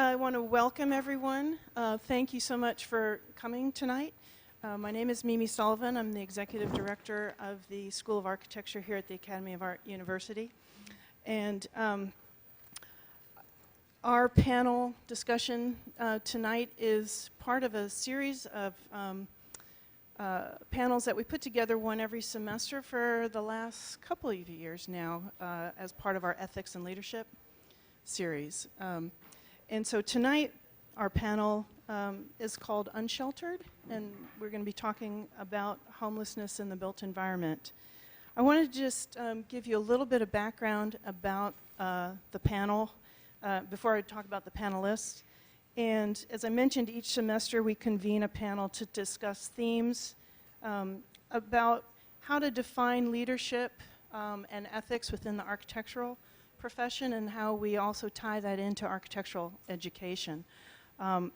I want to welcome everyone. Thank you so much for coming tonight. My name is Mimi Sullivan. I'm the Executive Director of the School of Architecture here at the Academy of Art University. And our panel discussion tonight is part of a series of panels that we put together one every semester for the last couple of years now as part of our Ethics and Leadership series. And so tonight our panel is called Unsheltered, and we're going to be talking about homelessness in the built environment. I want to just give you a little bit of background about the panel before I talk about the panelists. And as I mentioned, each semester we convene a panel to discuss themes about how to define leadership and ethics within the architectural profession and how we also tie that into architectural education. And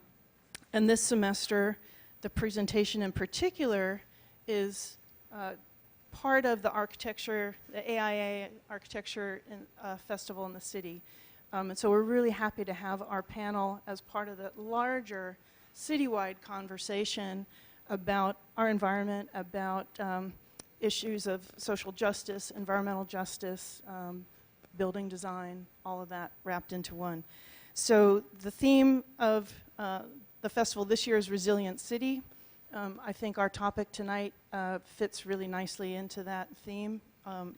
this semester, the presentation in particular is part of the architecture, the AIA Architecture Festival in the city. And so we're really happy to have our panel as part of the larger citywide conversation about our environment, about issues of social justice, environmental justice, building design, all of that wrapped into one. So the theme of the festival this year is Resilient City. I think our topic tonight fits really nicely into that theme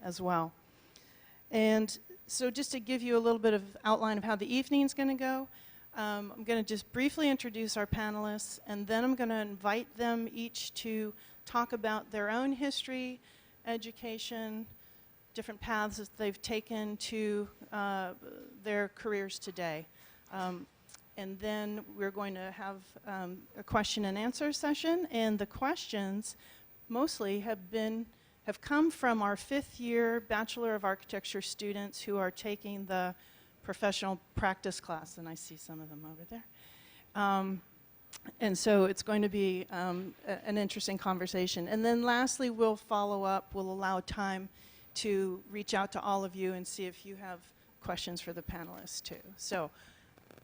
as well. And so just to give you a little bit of outline of how the evening's going to go, I'm going to just briefly introduce our panelists, and then I'm going to invite them each to talk about their own history, education, different paths that they've taken to their careers today. And then we're going to have a question and answer session, and the questions mostly have come from our 5th year Bachelor of Architecture students who are taking the professional practice class, and I see some of them over there. And so it's going to be an interesting conversation. And then lastly, we'll follow up, we'll allow time to reach out to all of you and see if you have questions for the panelists too. So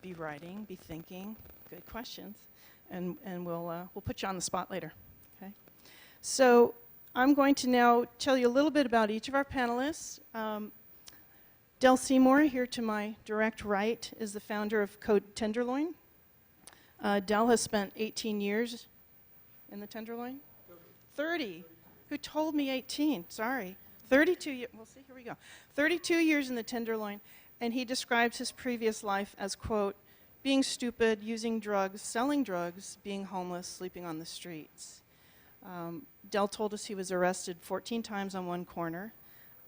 be writing, be thinking, good questions, and we'll put you on the spot later. Okay. So I'm going to now tell you a little bit about each of our panelists. Del Seymour, here to my direct right, is the founder of Code Tenderloin. Del has spent 18 years in the Tenderloin. 30. Who told me 18? Sorry. 32 years. Well, see, here we go. 32 years in the Tenderloin, and he describes his previous life as, quote, being stupid, using drugs, selling drugs, being homeless, sleeping on the streets. Del told us he was arrested 14 times on one corner,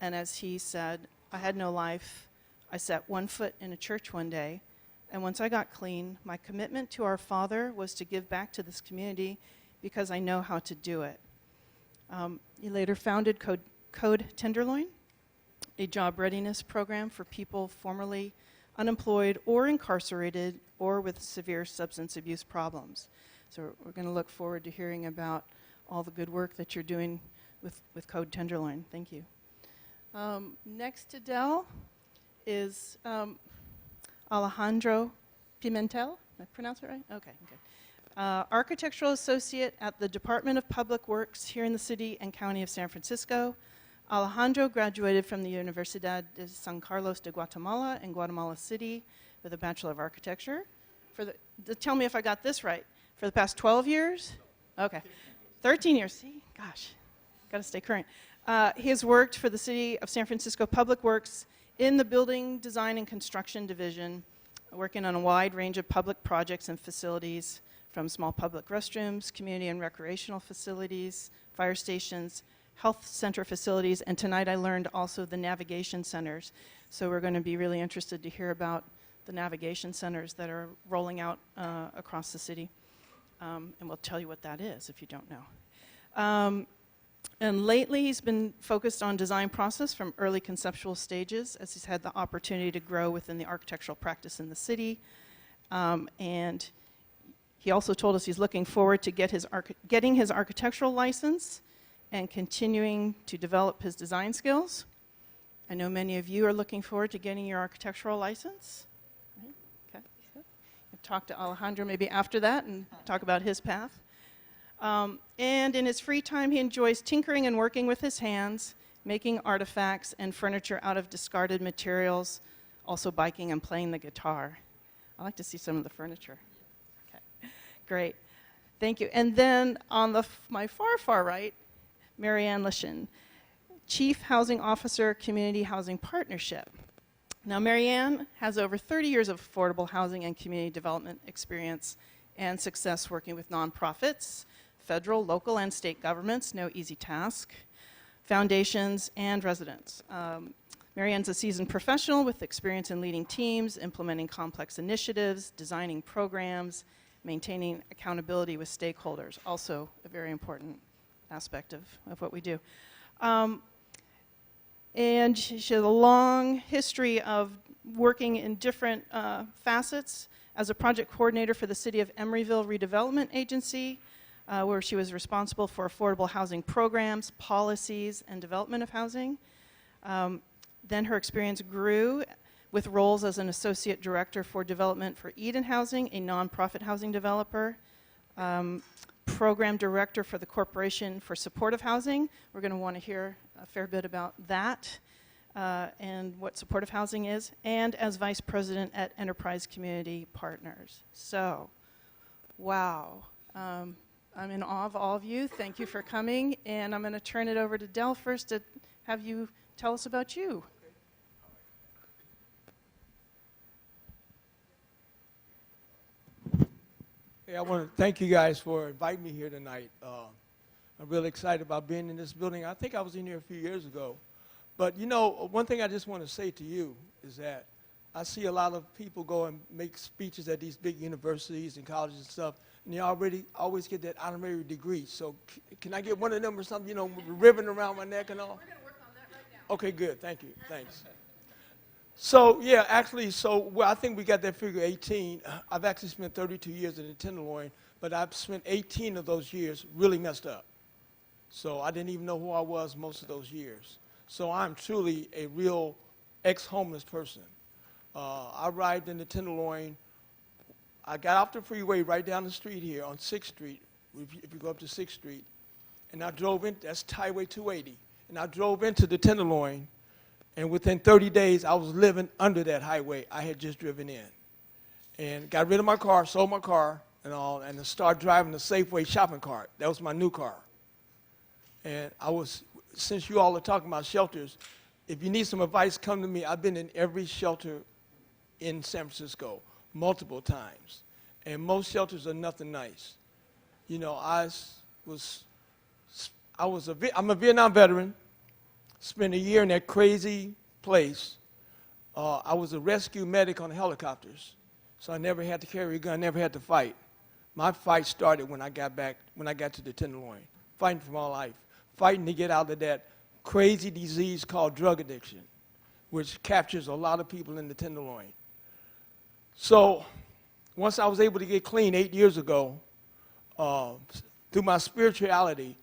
and as he said, I had no life. I set one foot in a church one day, and once I got clean, my commitment to our Father was to give back to this community because I know how to do it. He later founded Code Tenderloin, a job readiness program for people formerly unemployed or incarcerated or with severe substance abuse problems. So we're going to look forward to hearing about all the good work that you're doing with Code Tenderloin. Thank you. Next to Del is Alejandro Pimentel. Did I pronounce it right? Okay, good. Architectural Associate at the Department of Public Works here in the city and county of San Francisco. Alejandro graduated from the Universidad de San Carlos de Guatemala in Guatemala City with a Bachelor of Architecture. Tell me if I got this right. For the past 12 years? Okay. 13 years. See? Gosh. Got to stay current. He has worked for the City of San Francisco Public Works in the Building Design and Construction Division, working on a wide range of public projects and facilities, from small public restrooms, community and recreational facilities, fire stations, health center facilities, and tonight I learned also the navigation centers. So we're going to be really interested to hear about the navigation centers that are rolling out across the city. And we'll tell you what that is if you don't know. And lately he's been focused on design process from early conceptual stages as he's had the opportunity to grow within the architectural practice in the city. And he also told us he's looking forward to getting his architectural license and continuing to develop his design skills. I know many of you are looking forward to getting your architectural license. Right? Okay. talk to Alejandro maybe after that and talk about his path. And in his free time, he enjoys tinkering and working with his hands, making artifacts and furniture out of discarded materials, also biking and playing the guitar. I like to see some of the furniture. Okay, great. Thank you. And then on my far right, Maryann Leshin, Chief Housing Officer, Community Housing Partnership. Now, Maryann has over 30 years of affordable housing and community development experience and success working with nonprofits, federal, local, and state governments, no easy task, foundations, and residents. Maryann's a seasoned professional with experience in leading teams, implementing complex initiatives, designing programs, maintaining accountability with stakeholders, also a very important aspect of what we do. And she has a long history of working in different facets as a project coordinator for the City of Emeryville Redevelopment Agency, where she was responsible for affordable housing programs, policies, and development of housing. Then her experience grew with roles as an associate director for development for Eden Housing, a nonprofit housing developer, program director for the Corporation for Supportive Housing. We're going to want to hear a fair bit about that and what supportive housing is, and as vice president at Enterprise Community Partners. So, wow. I'm in awe of all of you. Thank you for coming, and I'm going to turn it over to Del first to have you tell us about you. Hey, I want to thank you guys for inviting me here tonight. I'm really excited about being in this building. I think I was in here a few years ago. But, you know, one thing I just want to say to you is that I see a lot of people go and make speeches at these big universities and colleges and stuff, and they always get that honorary degree. So can I get one of them or something, you know, with a ribbon around my neck and all? We're going to work on that right now. Okay, good. Thank you. Thanks. So, yeah, actually, well, I think we got that figure 18. I've actually spent 32 years in the Tenderloin, but I've spent 18 of those years really messed up. So I didn't even know who I was most of those years. So I'm truly a real ex-homeless person. I arrived in the Tenderloin. I got off the freeway right down the street here on 6th Street, if you go up to 6th Street, and I drove in, that's Highway 280, and I drove into the Tenderloin, and within 30 days, I was living under that highway I had just driven in. And got rid of my car, sold my car and all, and I started driving the Safeway shopping cart. That was my new car. And since you all are talking about shelters, if you need some advice, come to me. I've been in every shelter in San Francisco multiple times. And most shelters are nothing nice. You know, I'm a Vietnam veteran. Spent a year in that crazy place. I was a rescue medic on helicopters, so I never had to carry a gun, never had to fight. My fight started when I got to the Tenderloin, fighting for my life, fighting to get out of that crazy disease called drug addiction, which captures a lot of people in the Tenderloin. So once I was able to get clean 8 years ago, through my spirituality,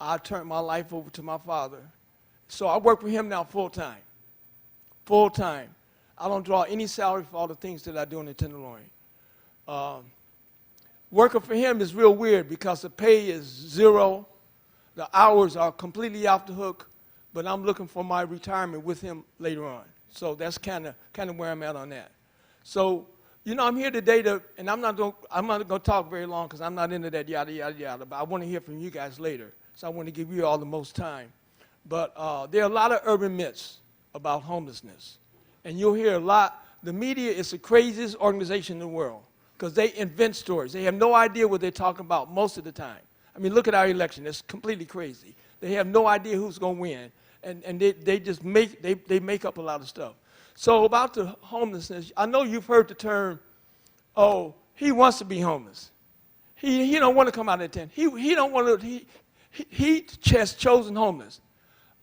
I turned my life over to my Father. So I work for him now full-time. Full-time. I don't draw any salary for all the things that I do in the Tenderloin. Working for him is real weird because the pay is zero. The hours are completely off the hook, but I'm looking for my retirement with him later on. So that's kind of where I'm at on that. So, you know, I'm here today and I'm not going to talk very long because I'm not into that yada, yada, yada, but I want to hear from you guys later. So I want to give you all the most time. But there are a lot of urban myths about homelessness. And you'll hear a lot. The media is the craziest organization in the world because they invent stories. They have no idea what they're talking about most of the time. I mean, look at our election. It's completely crazy. They have no idea who's going to win. And they just make up a lot of stuff. So about the homelessness, I know you've heard the term, oh, he wants to be homeless. He don't want to come out of the tent. He don't want to, he has chosen homeless.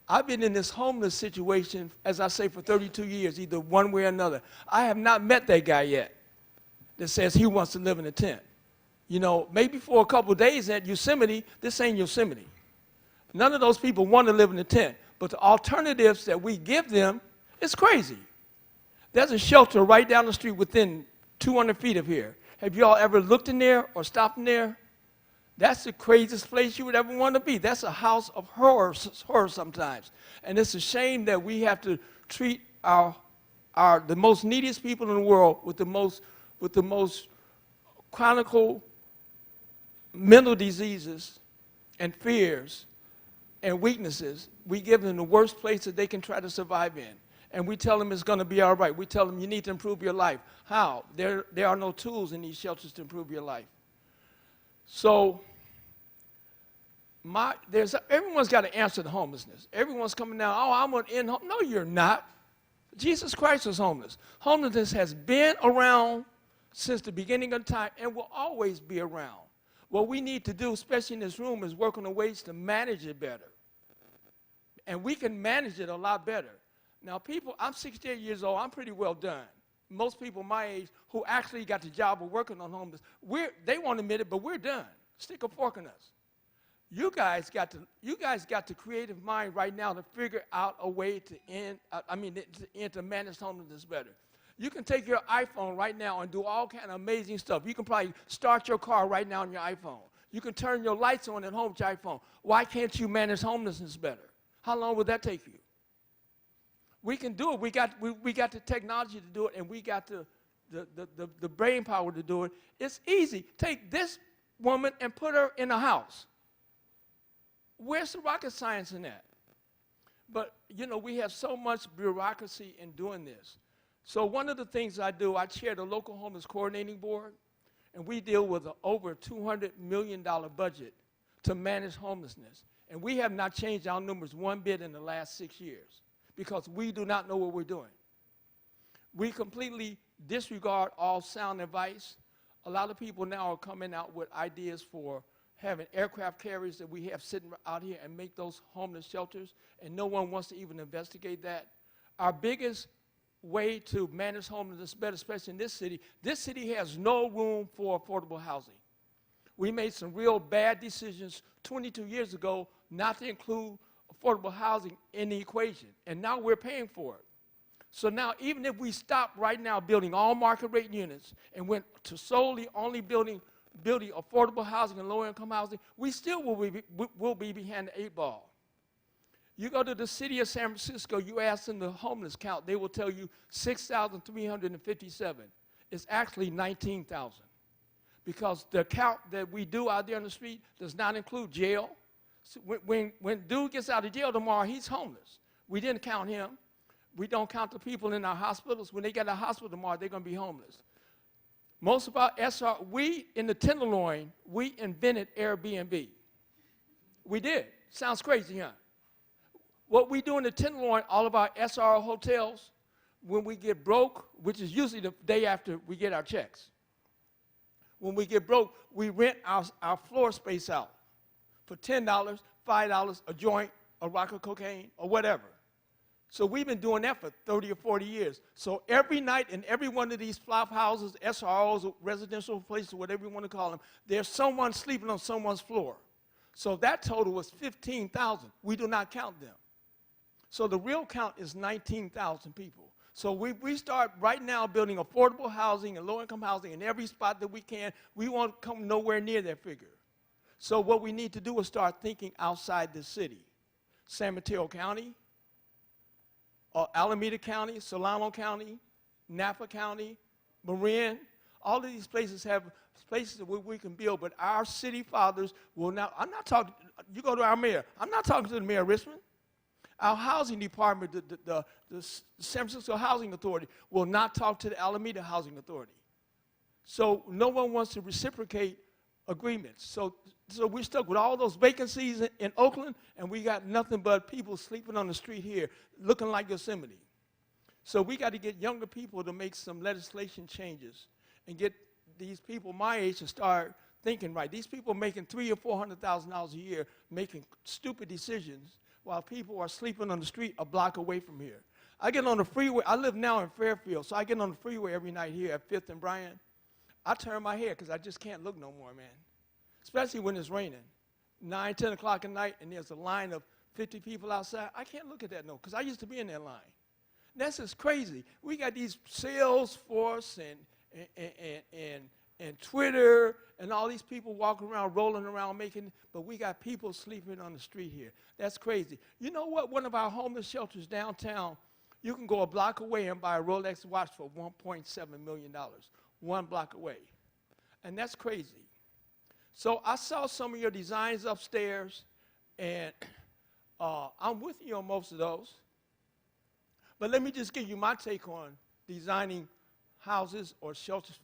I've been in this homeless situation, as I say, for 32 years, either one way or another. I have not met that guy yet that says he wants to live in a tent. You know, maybe for a couple of days at Yosemite, this ain't Yosemite. None of those people want to live in a tent, but the alternatives that we give them is crazy. There's a shelter right down the street within 200 feet of here. Have you all ever looked in there or stopped in there? That's the craziest place you would ever want to be. That's a house of horror sometimes. And it's a shame that we have to treat the most neediest people in the world with the most chronic mental diseases and fears and weaknesses. We give them the worst place that they can try to survive in. And we tell them it's going to be all right. We tell them you need to improve your life. How? There are no tools in these shelters to improve your life. So everyone's got to answer to homelessness. Everyone's coming down, oh, I'm going to end homeless. No, you're not. Jesus Christ was homeless. Homelessness has been around since the beginning of time and will always be around. What we need to do, especially in this room, is work on the ways to manage it better. And we can manage it a lot better. Now, I'm 68 years old. I'm pretty well done. Most people my age who actually got the job of working on homeless, they won't admit it, but we're done. Stick a fork in us. You guys got the creative mind right now to figure out a way to manage homelessness better. You can take your iPhone right now and do all kind of amazing stuff. You can probably start your car right now on your iPhone. You can turn your lights on at home with your iPhone. Why can't you manage homelessness better? How long would that take you? We can do it. We got the technology to do it, and we got the brain power to do it. It's easy. Take this woman and put her in a house. Where's the rocket science in that? But, we have so much bureaucracy in doing this. So one of the things I do, I chair the local homeless coordinating board, and we deal with an over $200 million budget to manage homelessness. And we have not changed our numbers one bit in the last 6 years because we do not know what we're doing. We completely disregard all sound advice. A lot of people now are coming out with ideas for having aircraft carriers that we have sitting out here and make those homeless shelters, and no one wants to even investigate that. Our biggest way to manage homelessness better, especially in this city has no room for affordable housing. We made some real bad decisions 22 years ago not to include affordable housing in the equation, and now we're paying for it. So now, even if we stop right now building all market rate units and went to solely only building affordable housing and low-income housing, we still will be behind the 8 ball. You go to the city of San Francisco, you ask them the homeless count, they will tell you 6,357. It's actually 19,000. Because the count that we do out there on the street does not include jail. So when dude gets out of jail tomorrow, he's homeless. We didn't count him. We don't count the people in our hospitals. When they get out of hospital tomorrow, they're going to be homeless. Most of our we in the Tenderloin, we invented Airbnb. We did. Sounds crazy, huh? What we do in the Tenderloin, all of our SRO hotels, when we get broke, which is usually the day after we get our checks, when we get broke, we rent our floor space out for $10, $5 a joint, a rock of cocaine, or whatever. So we've been doing that for 30 or 40 years. So every night in every one of these flop houses, SROs, residential places, whatever you want to call them, there's someone sleeping on someone's floor. So that total was 15,000. We do not count them. So the real count is 19,000 people. So we start right now building affordable housing and low-income housing in every spot that we can. We won't come nowhere near that figure. So what we need to do is start thinking outside the city. San Mateo County, Alameda County, Solano County, Napa County, Maryann, all of these places have places where we can build, but our city fathers will not. I'm not talking, you go to our mayor, I'm not talking to the mayor of Richmond. Our housing department, the San Francisco Housing Authority, will not talk to the Alameda Housing Authority. So no one wants to reciprocate agreements. So we're stuck with all those vacancies in Oakland, and we got nothing but people sleeping on the street here, looking like Yosemite. So we got to get younger people to make some legislation changes and get these people my age to start thinking right. These people making $300,000 or $400,000 a year, making stupid decisions, while people are sleeping on the street a block away from here. I get on the freeway. I live now in Fairfield, so I get on the freeway every night here at 5th and Bryan. I turn my head because I just can't look no more, man, especially when it's raining. 9, 10 o'clock at night, and there's a line of 50 people outside. I can't look at that no, because I used to be in that line. That's just crazy. We got these Salesforce and Twitter and all these people walking around, rolling around, but we got people sleeping on the street here. That's crazy. You know what? One of our homeless shelters downtown, you can go a block away and buy a Rolex watch for $1.7 million, 1 block away. And that's crazy. So I saw some of your designs upstairs, and I'm with you on most of those. But let me just give you my take on designing houses or shelters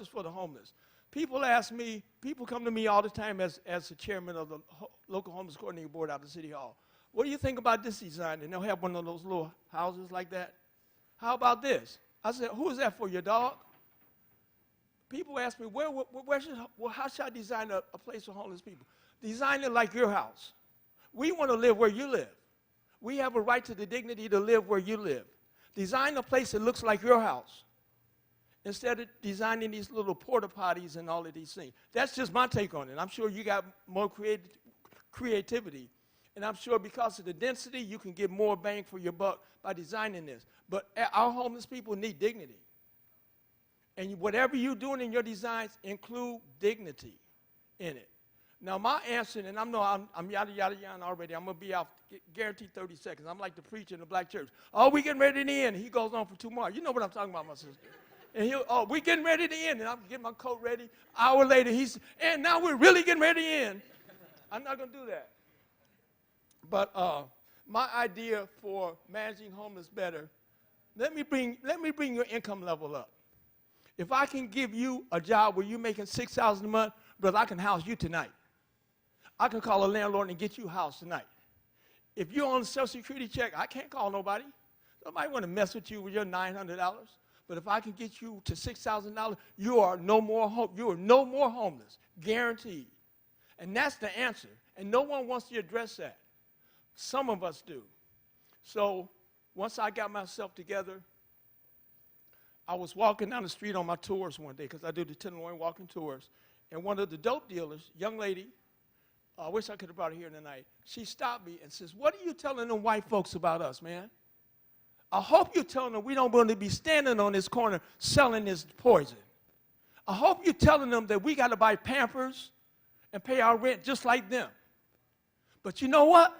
for the homeless. People ask me, people come to me all the time as the chairman of the local homeless coordinating board out of City Hall. What do you think about this design? And they'll have one of those little houses like that. How about this? I said, who is that for, your dog? People ask me, how should I design a place for homeless people? Design it like your house. We want to live where you live. We have a right to the dignity to live where you live. Design a place that looks like your house, instead of designing these little porta potties and all of these things. That's just my take on it. I'm sure you got more creativity. And I'm sure because of the density, you can get more bang for your buck by designing this. But our homeless people need dignity. And whatever you're doing in your designs, include dignity in it. Now, my answer, and I'm yada, yada, yada already. I'm going to be out guaranteed 30 seconds. I'm like the preacher in the black church. Oh, we getting ready to end. He goes on for 2 more. You know what I'm talking about, my sister. And we getting ready to end. And I'm getting my coat ready. An hour later, and now we're really getting ready to end. I'm not going to do that. But my idea for managing homeless better, let me bring your income level up. If I can give you a job where you're making $6,000 a month, brother, I can house you tonight. I can call a landlord and get you a house tonight. If you're on a Social Security check, I can't call nobody. Nobody want to mess with you with your $900. But if I can get you to $6,000, you are no more homeless, guaranteed. And that's the answer. And no one wants to address that. Some of us do. So once I got myself together, I was walking down the street on my tours one day, because I do the Tenderloin walking tours, and one of the dope dealers, young lady, I wish I could have brought her here tonight, she stopped me and says, what are you telling them white folks about us, man? I hope you're telling them we don't want to be standing on this corner selling this poison. I hope you're telling them that we got to buy Pampers and pay our rent just like them. But you know what,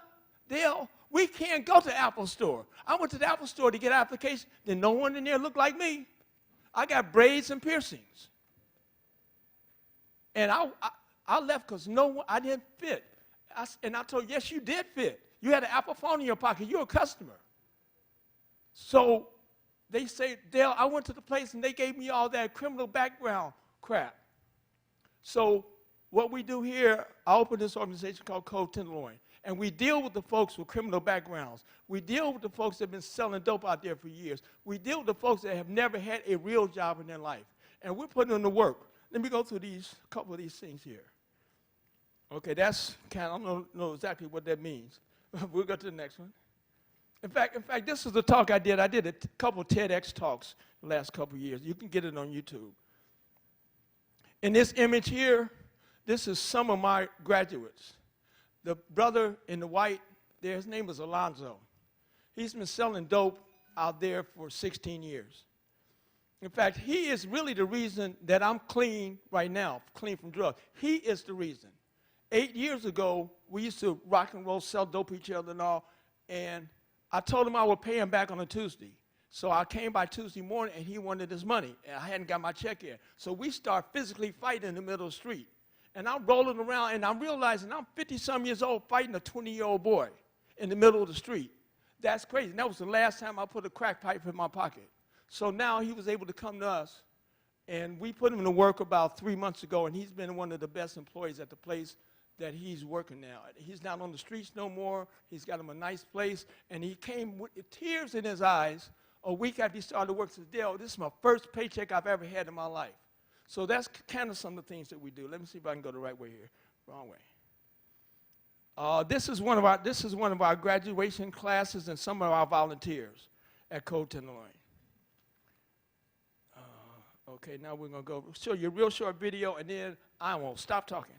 Dale? We can't go to the Apple store. I went to the Apple store to get an application. Then no one in there looked like me. I got braids and piercings. And I left because I didn't fit. And I told, yes, you did fit. You had an Apple phone in your pocket. You're a customer. So they say, Dale, I went to the place and they gave me all that criminal background crap. So what we do here, I opened this organization called Code Tenderloin. And we deal with the folks with criminal backgrounds. We deal with the folks that have been selling dope out there for years. We deal with the folks that have never had a real job in their life. And we're putting them to work. Let me go through a couple of these things here. Okay, that's I don't know exactly what that means. We'll go to the next one. In fact, this is the talk I did. I did a couple of TEDx talks the last couple of years. You can get it on YouTube. In this image here, this is some of my graduates. The brother in the white there, his name was Alejandro. He's been selling dope out there for 16 years. In fact, he is really the reason that I'm clean right now, clean from drugs. He is the reason. 8 years ago, we used to rock and roll, sell dope each other and all, and I told him I would pay him back on a Tuesday. So I came by Tuesday morning, and he wanted his money, and I hadn't got my check yet. So we start physically fighting in the middle of the street. And I'm rolling around, and I'm realizing I'm 50-some years old fighting a 20-year-old boy in the middle of the street. That's crazy. And that was the last time I put a crack pipe in my pocket. So now he was able to come to us, and we put him to work about 3 months ago, and he's been one of the best employees at the place that he's working now. He's not on the streets no more. He's got him a nice place, and he came with tears in his eyes a week after he started work. He said, Dale, this is my first paycheck I've ever had in my life. So that's kind of some of the things that we do. Let me see if I can go the right way here. Wrong way. This is one of our graduation classes and some of our volunteers at Code Tenderloin. Okay, now we're going to go show you a real short video, and then I won't stop talking.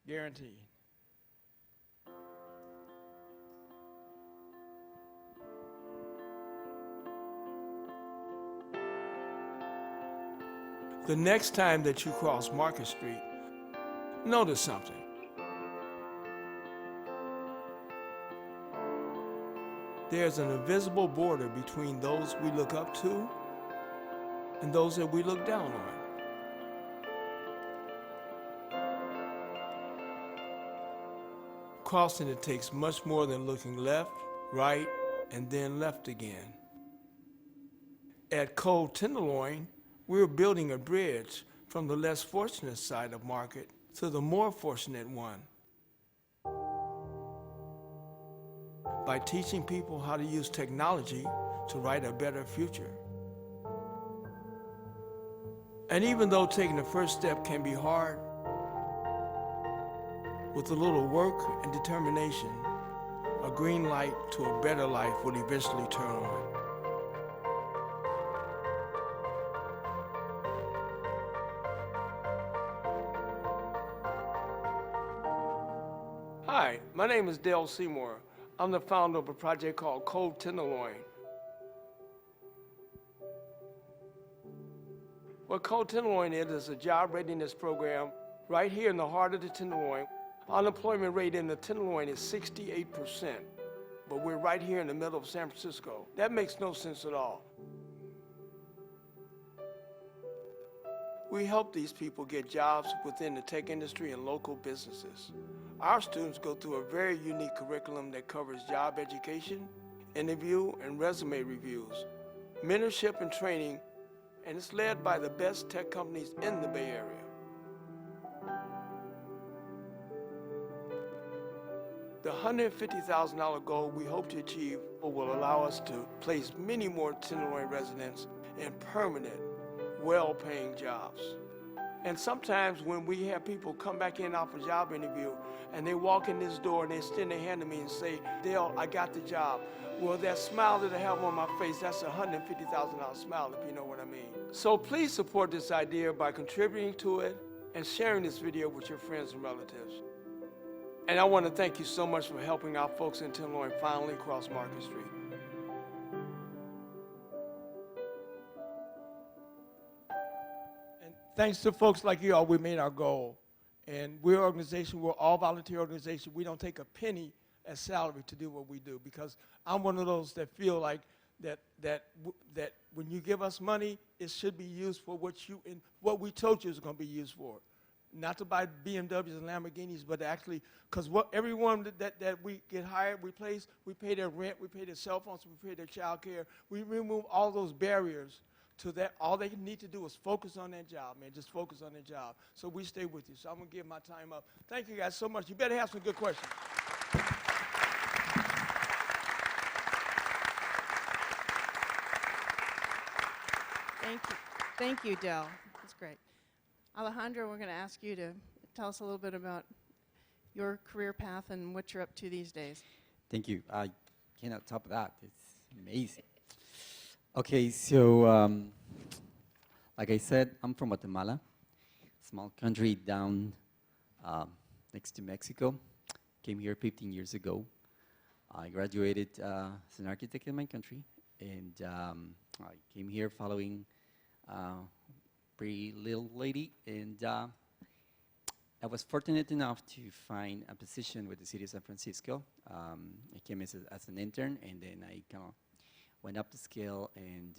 Guaranteed. The next time that you cross Market Street, notice something. There's an invisible border between those we look up to and those that we look down on. Crossing it takes much more than looking left, right, and then left again. At Cold Tenderloin, we're building a bridge from the less fortunate side of Market to the more fortunate one by teaching people how to use technology to write a better future. And even though taking the first step can be hard, with a little work and determination, a green light to a better life will eventually turn on. Hi, my name is Seymour. I'm the founder of a project called Cold Tenderloin. What Cold Tenderloin is a job readiness program right here in the heart of the Tenderloin. Unemployment rate in the Tenderloin is 68%, but we're right here in the middle of San Francisco. That makes no sense at all. We help these people get jobs within the tech industry and local businesses. Our students go through a very unique curriculum that covers job education, interview and resume reviews, mentorship and training, and it's led by the best tech companies in the Bay Area. The $150,000 goal we hope to achieve will allow us to place many more Tenderloin residents in permanent, well-paying jobs. And sometimes when we have people come back in off a job interview and they walk in this door and they extend their hand to me and say, Dale, I got the job. Well, that smile that I have on my face, that's a $150,000 smile, if you know what I mean. So please support this idea by contributing to it and sharing this video with your friends and relatives. And I want to thank you so much for helping our folks in Tenderloin finally cross Market Street. And thanks to folks like you all, we made our goal. And we're an organization, we're all volunteer organization. We don't take a penny as salary to do what we do, because I'm one of those that feel like that when you give us money, it should be used for what we told you is going to be used for. Not to buy BMWs and Lamborghinis, but actually, because everyone that we get hired, replaced, we pay their rent, we pay their cell phones, we pay their child care. We remove all those barriers to that. All they need to do is focus on their job, man, just focus on their job. So we stay with you. So I'm going to give my time up. Thank you guys so much. You better have some good questions. Thank you. Thank you, Del. That's great. Alejandro, we're going to ask you to tell us a little bit about your career path and what you're up to these days. Thank you. I cannot top that. It's amazing. Okay, so like I said, I'm from Guatemala, small country down next to Mexico. Came here 15 years ago. I graduated as an architect in my country, and I came here following pretty little lady, and I was fortunate enough to find a position with the city of San Francisco. I came as an intern, and then I kind of went up the scale, and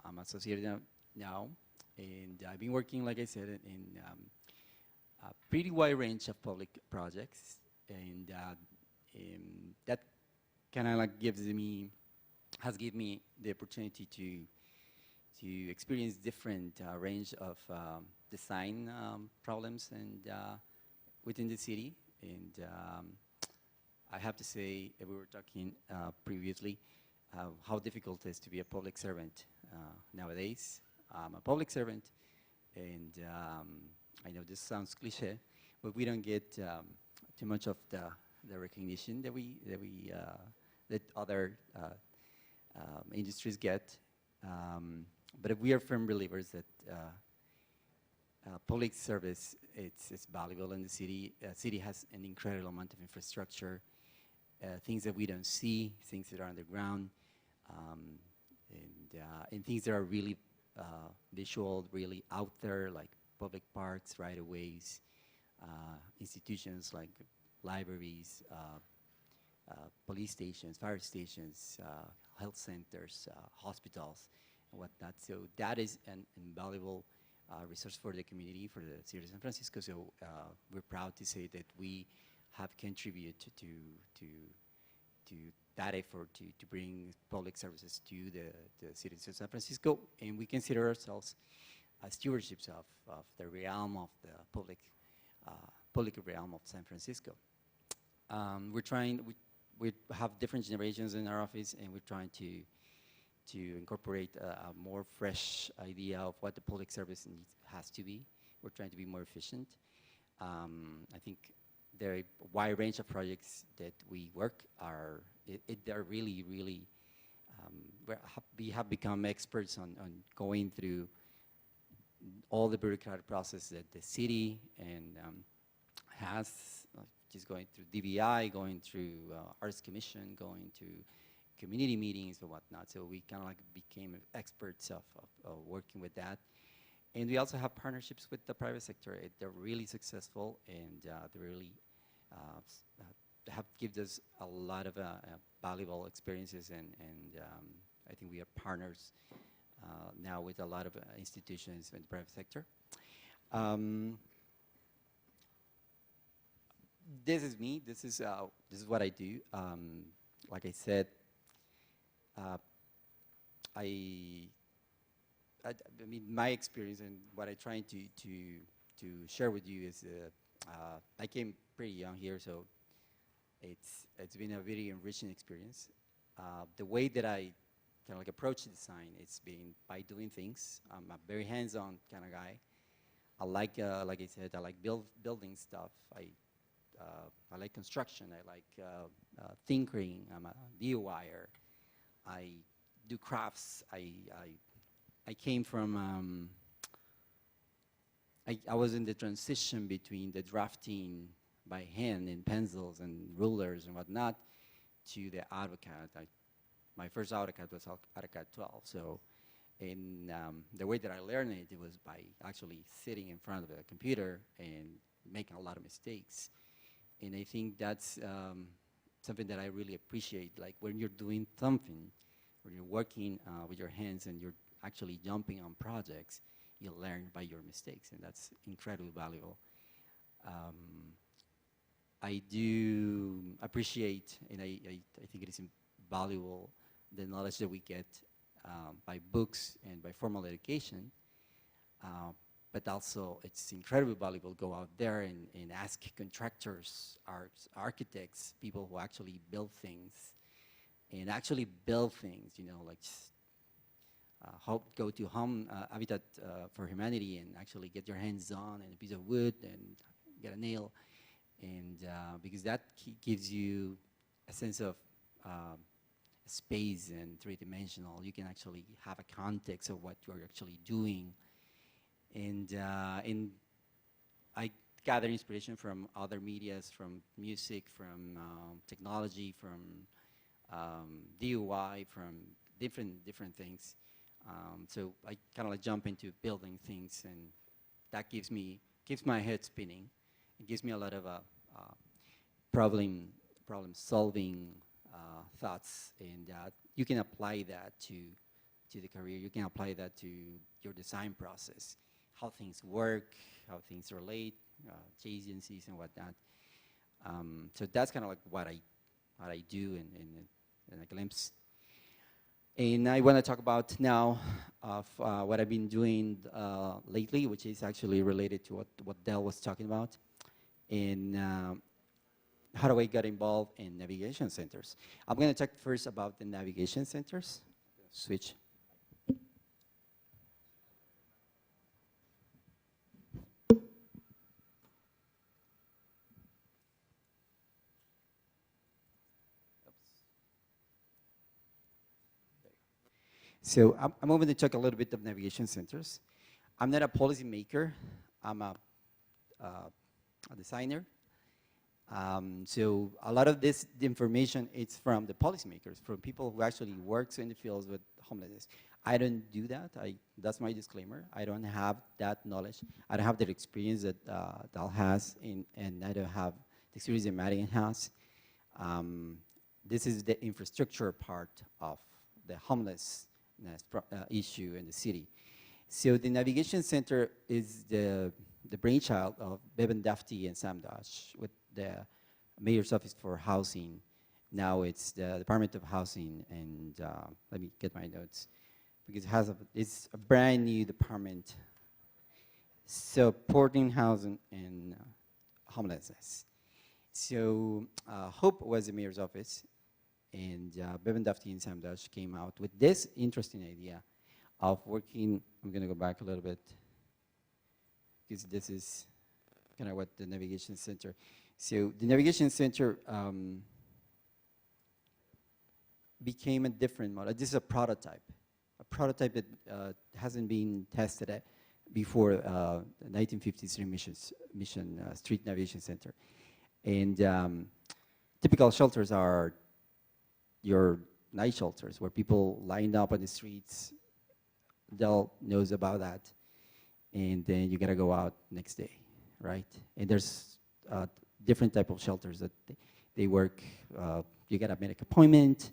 I'm associated now, and I've been working, like I said, in a pretty wide range of public projects, and that kind of like has given me the opportunity to experience different range of design problems and within the city. And I have to say, we were talking previously, how difficult it is to be a public servant nowadays. I'm a public servant, and I know this sounds cliche, but we don't get too much of the recognition that other industries get. But we are firm believers that public service it's valuable in the city. City has an incredible amount of infrastructure, things that we don't see, things that are underground, and things that are really visual, really out there, like public parks, right-of-ways, institutions like libraries, police stations, fire stations, health centers, hospitals, and whatnot. So that is an invaluable resource for the community, for the city of San Francisco. So we're proud to say that we have contributed to that effort to bring public services to the citizens of San Francisco, and we consider ourselves as stewardships of the realm of the public realm of San Francisco. We're trying, we have different generations in our office, and we're trying to incorporate a more fresh idea of what the public service has to be. We're trying to be more efficient. I think there are a wide range of projects that we work are, they're really, really, we have become experts on going through all the bureaucratic process that the city and has, just going through DBI, going through Arts Commission, going to community meetings and whatnot. So we kind of like became experts of working with that. And we also have partnerships with the private sector. They're really successful, and they really have given us a lot of valuable experiences, and I think we are partners now with a lot of institutions in the private sector. This is me. This is what I do. Like I said, I mean, my experience and what I'm trying to share with you is I came pretty young here, so it's been a very enriching experience. The way that I kind of like approach the design, it's been by doing things. I'm a very hands-on kind of guy. I like I said, I like building stuff. I like construction. I like tinkering. I'm a DIYer. I do crafts. I came from, I was in the transition between the drafting by hand in pencils and rulers and whatnot to the AutoCAD. My first AutoCAD was AutoCAD 12. So in the way that I learned it, it was by actually sitting in front of a computer and making a lot of mistakes. And I think that's something that I really appreciate. Like when you're doing something, when you're working with your hands and you're actually jumping on projects, you learn by your mistakes, and that's incredibly valuable. I do appreciate, and I think it is valuable, the knowledge that we get by books and by formal education, but also it's incredibly valuable to go out there and ask contractors, architects, people who actually build things, you know, like go to Habitat for Humanity and actually get your hands on a piece of wood and get a nail, and because that gives you a sense of space and three-dimensional. You can actually have a context of what you're actually doing, and I gather inspiration from other medias, from music, from technology, from DIY, from different things. So I kind of like jump into building things, and that keeps my head spinning. It gives me a lot of problem solving thoughts, and you can apply that to the career. You can apply that to your design process, how things work, how things relate, agencies and whatnot. So that's kind of like what I do in a glimpse. And I want to talk about now of what I've been doing lately, which is actually related to what Del was talking about, and how do I get involved in navigation centers. I'm going to talk first about the navigation centers. Switch. So I'm going to talk a little bit of navigation centers. I'm not a policy maker. I'm a designer. So a lot of this information is from the policymakers, from people who actually works in the fields with homelessness. I don't do that. That's my disclaimer. I don't have that knowledge. I don't have the experience that Dal has, and I don't have the experience that Maryann has. This is the infrastructure part of the homelessness issue in the city. So the Navigation Center is the brainchild of Bevan Dafty and Sam Dodge with the Mayor's Office for Housing. Now it's the Department of Housing, and let me get my notes, because it's a brand new department supporting housing and homelessness. So Hope was the Mayor's Office, and Bevan Dafty and Sam Dodge came out with this interesting idea of working. I'm going to go back a little bit, because this is kind of what the Navigation Center. So the Navigation Center became a different model. This is a prototype that hasn't been tested before the 1953 Mission Street Navigation Center. And typical shelters are your night shelters, where people lined up on the streets. Del knows about that. And then you gotta go out next day, right? And there's different type of shelters that they work. You gotta make an appointment,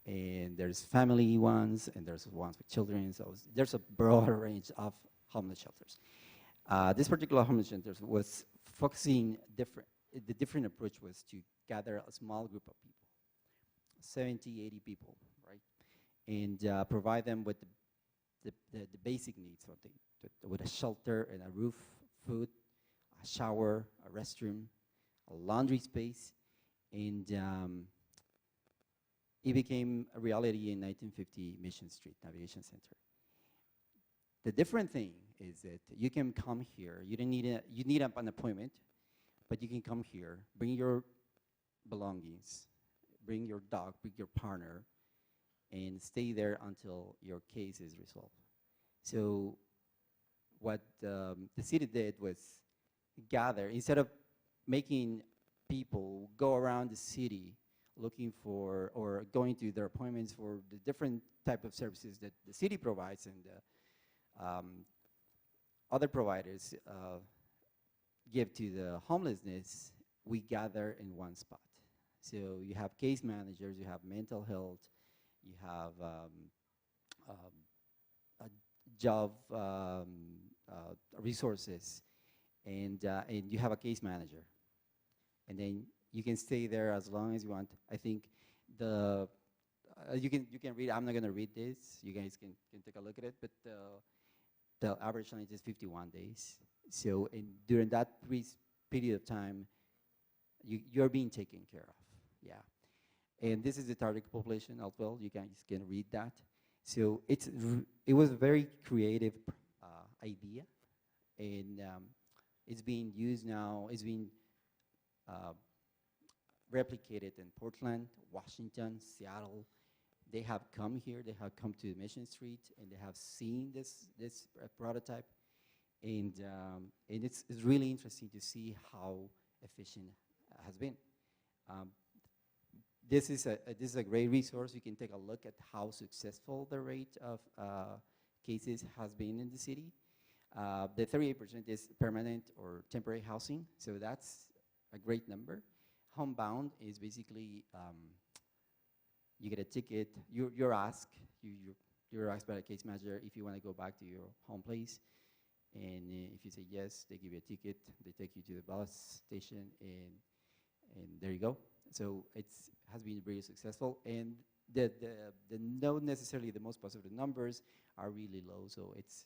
and there's family ones, and there's ones with children. So there's a broad range of homeless shelters. This particular homeless shelter was focusing different. The different approach was to gather a small group of people, 70, 80 people, right? And provide them with the basic needs, with a shelter and a roof, food, a shower, a restroom, a laundry space, and it became a reality in 1950 Mission Street Navigation Center. The different thing is that you can come here. You don't need you need an appointment, but you can come here, bring your belongings, bring your dog, bring your partner, and stay there until your case is resolved. So what the city did was gather, instead of making people go around the city looking for or going to their appointments for the different type of services that the city provides and other providers give to the homelessness, we gather in one spot. So you have case managers, you have mental health, you have job resources, and you have a case manager. And then you can stay there as long as you want. I think you can read. I'm not going to read this. You guys can take a look at it. But the average length is 51 days. So during that period of time, you're being taken care of. Yeah. And this is the target population as well. You guys can read that. So it was a very creative idea, and it's being used now. It's being replicated in Portland, Washington, Seattle. They have come here. They have come to Mission Street, and they have seen this prototype, and it's really interesting to see how efficient it has been. This is a great resource. You can take a look at how successful the rate of cases has been in the city. The 38% is permanent or temporary housing, so that's a great number. Homebound is basically you get a ticket. You're asked by the case manager if you want to go back to your home place, and if you say yes, they give you a ticket. They take you to the bus station, and there you go. So it has been very successful, and the not necessarily the most positive numbers are really low. So it's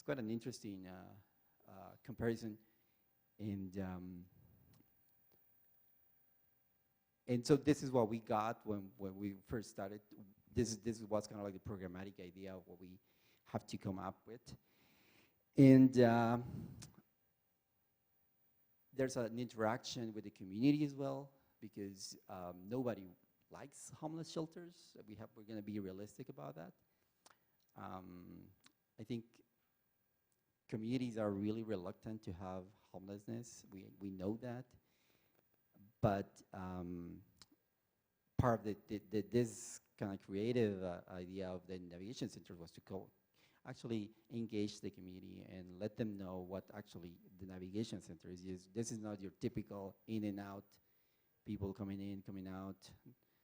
quite an interesting comparison, and so this is what we got when we first started. This was kind of like the programmatic idea of what we have to come up with, and there's an interaction with the community as well, because nobody likes homeless shelters. We're going to be realistic about that. I think communities are really reluctant to have homelessness. We know that, but part of this kind of creative idea of the navigation center was to actually engage the community and let them know what actually the navigation center is. This is not your typical in and out, people coming in, coming out,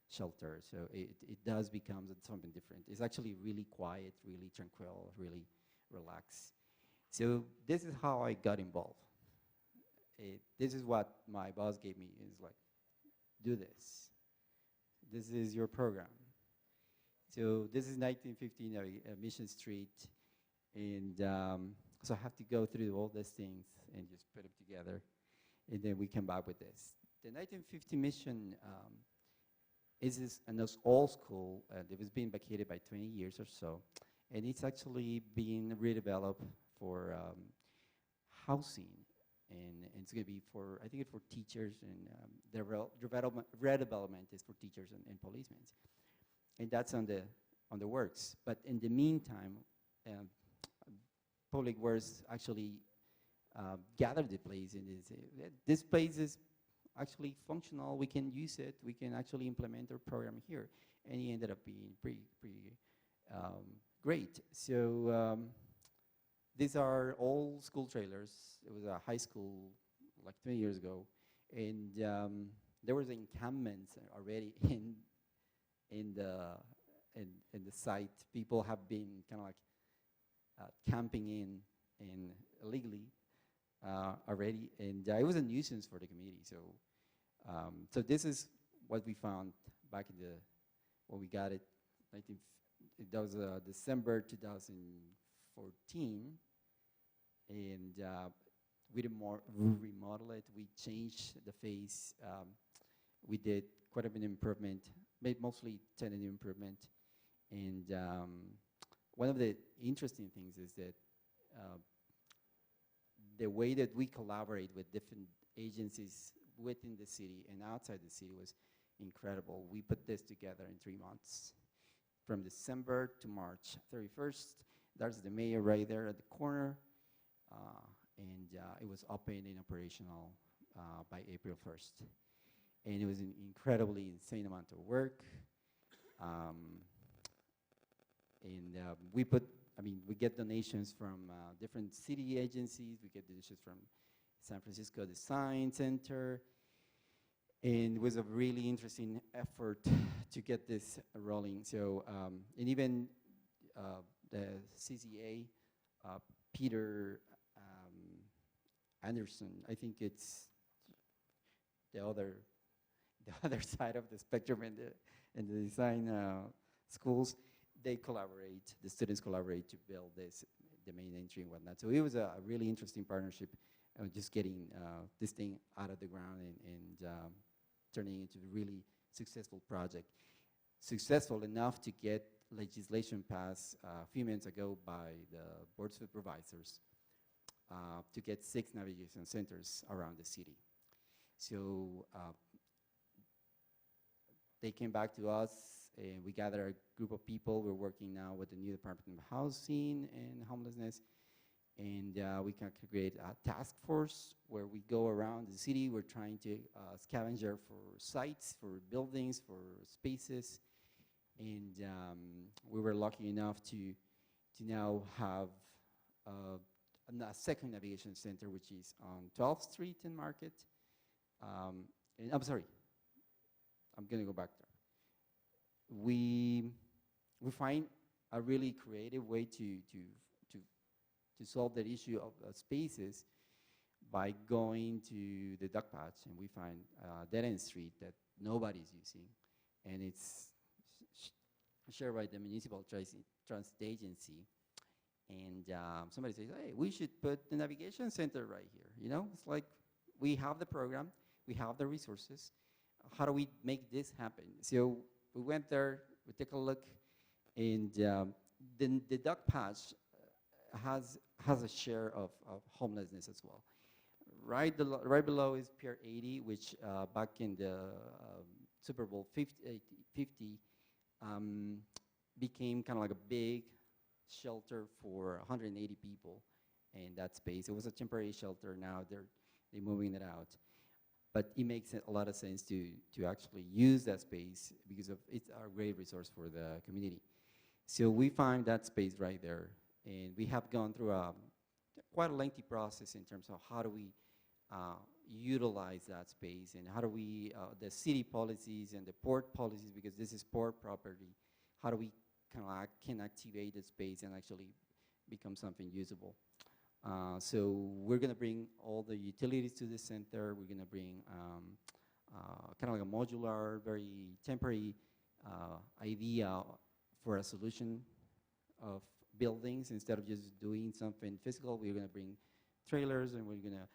shelter. So it does become something different. It's actually really quiet, really tranquil, really relaxed. So this is how I got involved. This is what my boss gave me. Is like, do this. This is your program. So this is 1915 Mission Street, and so I have to go through all these things and just put them together, and then we come back with this. The 1950 Mission is an old school. It was being vacated by 20 years or so, and it's actually being redeveloped for housing, and it's going to be for, I think it's for teachers, and the redevelopment is for teachers and policemen. And that's on the works. But in the meantime, Public Works actually gathered the place, and this place is actually functional. We can use it. We can actually implement our program here. And it ended up being pretty great. So these are all school trailers. It was a high school like 20 years ago, and there was encampments already in the site. People have been kind of like camping in illegally already, and it was a nuisance for the community. So so this is what we found back in when we got it. That was December 2014, and we remodel it. We changed the face. We did quite a bit of improvement, made mostly tenant improvement. And one of the interesting things is that the way that we collaborate with different agencies within the city and outside the city was incredible. We put this together in 3 months, from December to March 31st. There's the mayor right there at the corner, and it was open and operational by April 1st. And it was an incredibly insane amount of work. We get donations from different city agencies. We get donations from San Francisco Design Center. And it was a really interesting effort to get this rolling. So, and even the CCA, Peter Anderson, I think it's the other side of the spectrum in the design schools, they collaborate, the students collaborate to build the main entry and whatnot. So it was a really interesting partnership, just getting this thing out of the ground and turning it into a really successful project. Successful enough to get legislation passed a few months ago by the board of supervisors to get 6 navigation centers around the city. So they came back to us, and we gathered a group of people. We're working now with the new Department of Housing and Homelessness, and we can create a task force where we go around the city. We're trying to scavenger for sites, for buildings, for spaces, and we were lucky enough to now have a second navigation center, which is on 12th Street in Market. And I'm sorry, I'm going to go back there. We find a really creative way to solve that issue of spaces by going to the duck patch, and we find a dead-end street that nobody's using, and it's shared by the municipal transit agency. And somebody says, hey, we should put the navigation center right here. You know, it's like we have the program, we have the resources. How do we make this happen? So we went there, we took a look, and the duck patch has a share of homelessness as well. Right below is Pier 80, which back in the Super Bowl 50 became kind of like a big shelter for 180 people in that space. It was a temporary shelter. Now they're moving it out. but it makes a lot of sense to actually use that space because of it's a great resource for the community. So we find that space right there, and we have gone through quite a lengthy process in terms of how do we utilize that space, and how do we, the city policies and the port policies, because this is port property, how do we can activate the space and actually become something usable. So we're going to bring all the utilities to the center. We're going to bring kind of like a modular, very temporary idea for a solution of buildings. Instead of just doing something physical, we're going to bring trailers, and we're going to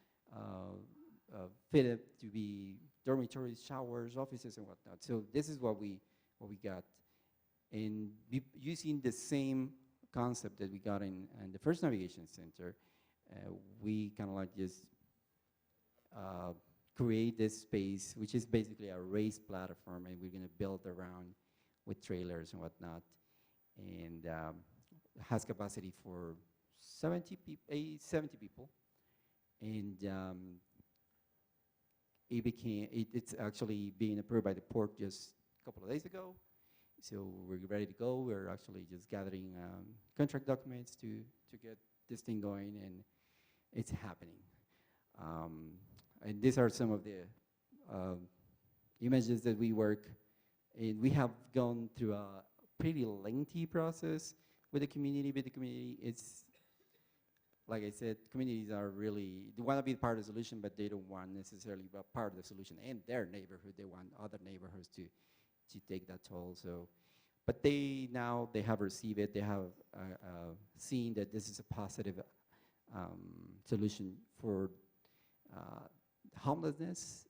fit it to be dormitories, showers, offices, and whatnot. So this is what we got. And using the same concept that we got in the first navigation center, we kind of like just create this space, which is basically a raised platform, and we're going to build around with trailers and whatnot, and has capacity for 70 people, and it's actually being approved by the port just a couple of days ago. So we're ready to go. We're actually just gathering contract documents to get this thing going, and it's happening. And these are some of the images that we work, and we have gone through a pretty lengthy process with the community. But the community, it's, like I said, communities are really, they want to be part of the solution, but they don't want necessarily be part of the solution in their neighborhood. They want other neighborhoods to take that toll. So, but they have received it. They have seen that this is a positive solution for homelessness,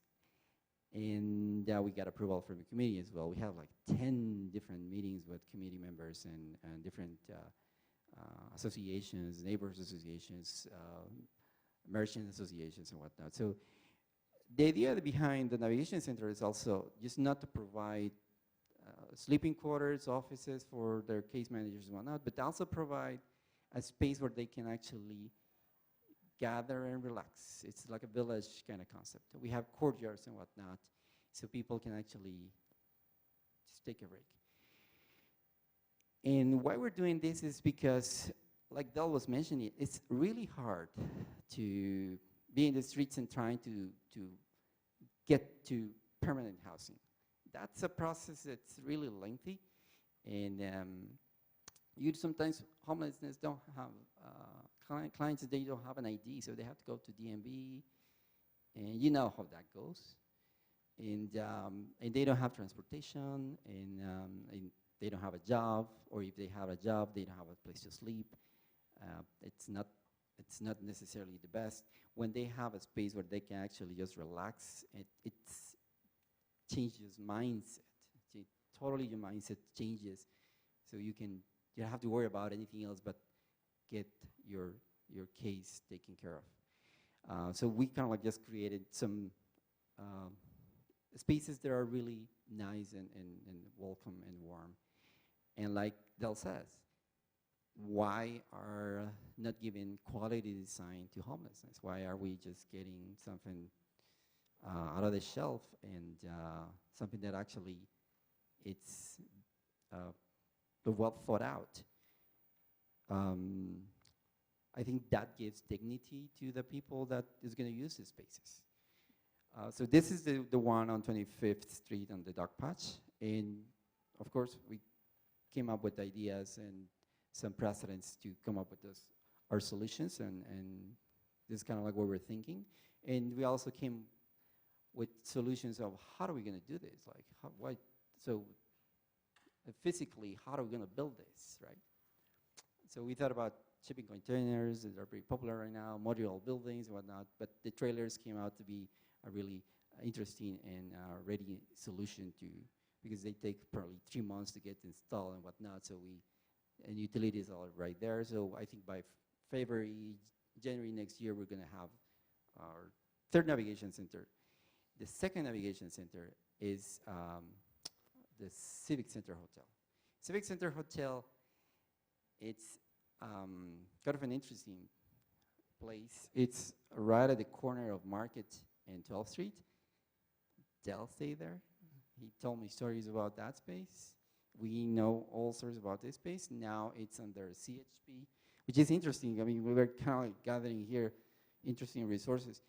and we got approval from the community as well. We have like 10 different meetings with community members and different associations, neighborhood associations, merchant associations, and whatnot. So the idea behind the navigation center is also just not to provide sleeping quarters, offices for their case managers and whatnot, but also provide a space where they can actually gather and relax. It's like a village kind of concept. We have courtyards and whatnot, so people can actually just take a break. And why we're doing this is because, like Del was mentioning, it's really hard to be in the streets and trying to get to permanent housing. That's a process that's really lengthy, and you sometimes homelessness don't have clients, they don't have an ID, so they have to go to DMV, and you know how that goes, and they don't have transportation, and they don't have a job, or if they have a job, they don't have a place to sleep. It's not necessarily the best. When they have a space where they can actually just relax, it's changes mindset. Totally your mindset changes, so you don't have to worry about anything else but get your case taken care of. So we kind of like just created some spaces that are really nice and welcome and warm. And like Del says, why are not giving quality design to homelessness? Why are we just getting something out of the shelf and something that actually it's well thought out? I think that gives dignity to the people that is going to use these spaces. So this is the one on 25th Street on the Dog Patch, and of course we came up with ideas and some precedents to come up with our solutions, and this is kind of like what we're thinking. And we also came with solutions of how are we going to do this? Like, physically, how are we going to build this, right? So we thought about shipping containers that are very popular right now, modular buildings and whatnot, but the trailers came out to be a really interesting and ready solution because they take probably 3 months to get installed and whatnot, and utilities are right there. So I think by February, January next year, we're going to have our third navigation center. The second navigation center is the Civic Center Hotel. Civic Center Hotel, it's kind of an interesting place. It's right at the corner of Market and 12th Street. Pimentel stay there. He told me stories about that space. We know all stories about this space. Now it's under CHP, which is interesting. I mean, we were kind of like gathering here interesting resources.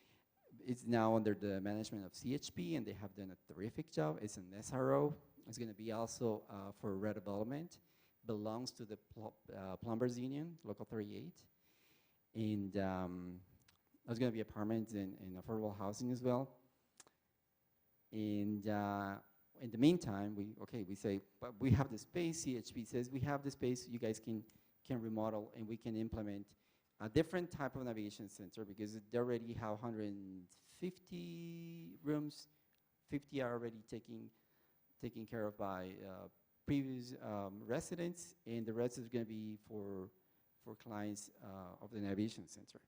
It's now under the management of CHP, and they have done a terrific job. It's an SRO. It's going to be also for redevelopment. Belongs to the Plumbers Union, Local 38. And there's going to be apartments and affordable housing as well. And in the meantime, we say, but we have the space. CHP says we have the space. You guys can remodel, and we can implement a different type of navigation center because they already have 150 rooms. 50 are already taken care of by previous residents, and the rest is going to be for clients of the navigation center.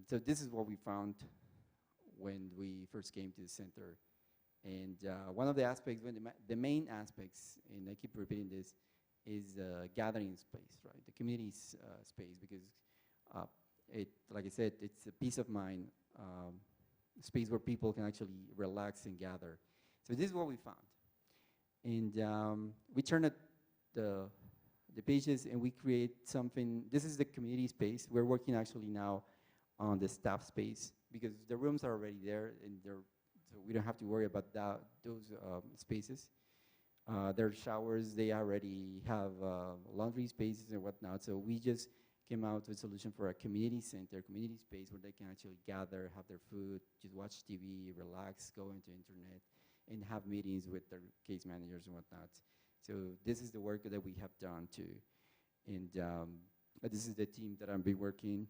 So this is what we found when we first came to the center. And one of the aspects, the main aspects, and I keep repeating this, is the gathering space, right? The community's space, because like I said, it's a peace of mind space where people can actually relax and gather. So this is what we found. And we turn the pages and we create something. This is the community space. We're working actually now on the staff space because the rooms are already there, and so we don't have to worry about those spaces. There are showers. They already have laundry spaces and whatnot. So we just came out with a solution for a community center, community space where they can actually gather, have their food, just watch TV, relax, go into internet, and have meetings with their case managers and whatnot. So this is the work that we have done too. And this is the team that I've been working.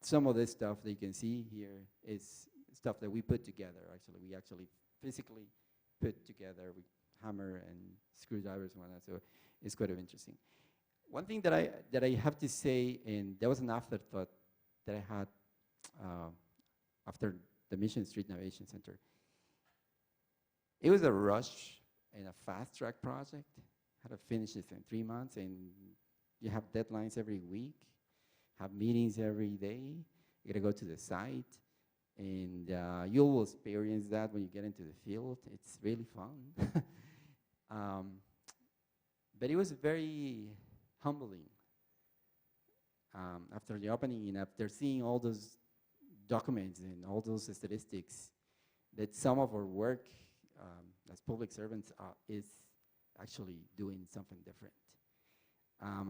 Some of this stuff that you can see here is stuff that we put together, actually. We actually physically put together with hammer and screwdrivers and whatnot, so it's quite interesting. One thing that I have to say, and there was an afterthought that I had after the Mission Street Navigation Center. It was a rush and a fast-track project. Had to finish this in 3 months, and you have deadlines every week, have meetings every day. You gotta go to the site, and you will experience that when you get into the field. It's really fun. But it was very humbling after the opening and after seeing all those documents and all those statistics that some of our work as public servants is actually doing something different.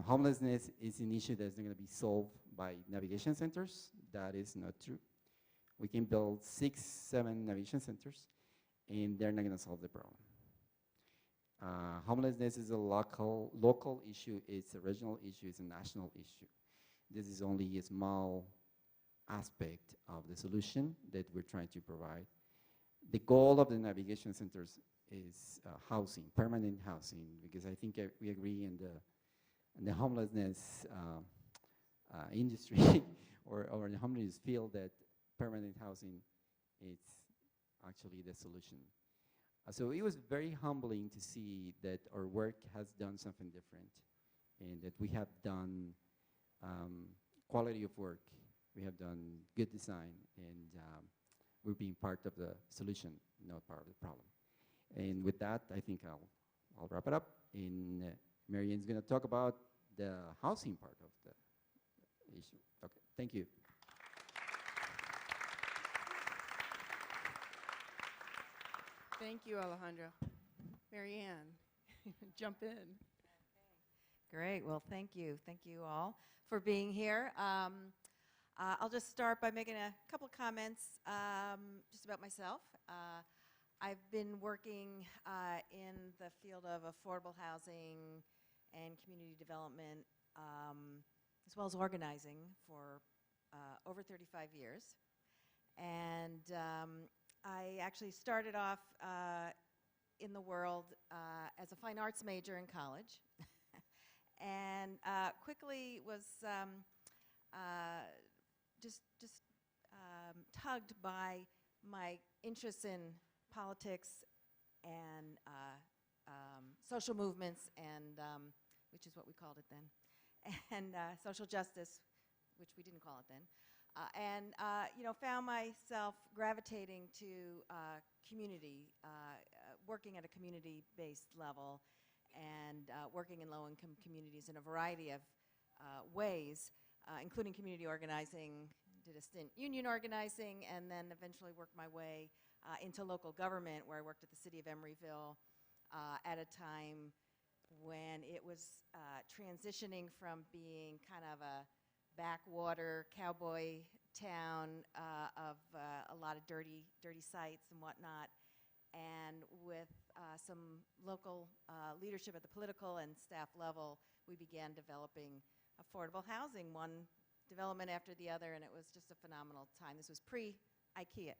Homelessness is an issue that's not going to be solved by navigation centers. That is not true. We can build 6, 7 navigation centers, and they're not going to solve the problem. Homelessness is a local issue, it's a regional issue, it's a national issue. This is only a small aspect of the solution that we're trying to provide. The goal of the navigation centers is housing, permanent housing, because I think we agree in the homelessness industry or the homelessness field that permanent housing is actually the solution. So it was very humbling to see that our work has done something different and that we have done quality of work, we have done good design, and we're being part of the solution, not part of the problem. And with that, I think I'll wrap it up. And Maryann's going to talk about the housing part of the issue. Okay, thank you. Thank you, Alejandro. Maryann, jump in. Great. Well, thank you. Thank you all for being here. I'll just start by making a couple of comments just about myself. I've been working in the field of affordable housing and community development, as well as organizing for over 35 years. And I actually started off in the world as a fine arts major in college, and quickly was just tugged by my interest in politics and social movements, and which is what we called it then, and social justice, which we didn't call it then. Found myself gravitating to community, working at a community-based level, and working in low-income communities in a variety of ways, including community organizing, did a stint union organizing, and then eventually worked my way into local government, where I worked at the city of Emeryville at a time when it was transitioning from being kind of a backwater cowboy town of a lot of dirty sites and whatnot, and with some local leadership at the political and staff level, we began developing affordable housing, one development after the other, and it was just a phenomenal time. This was pre-IKEA.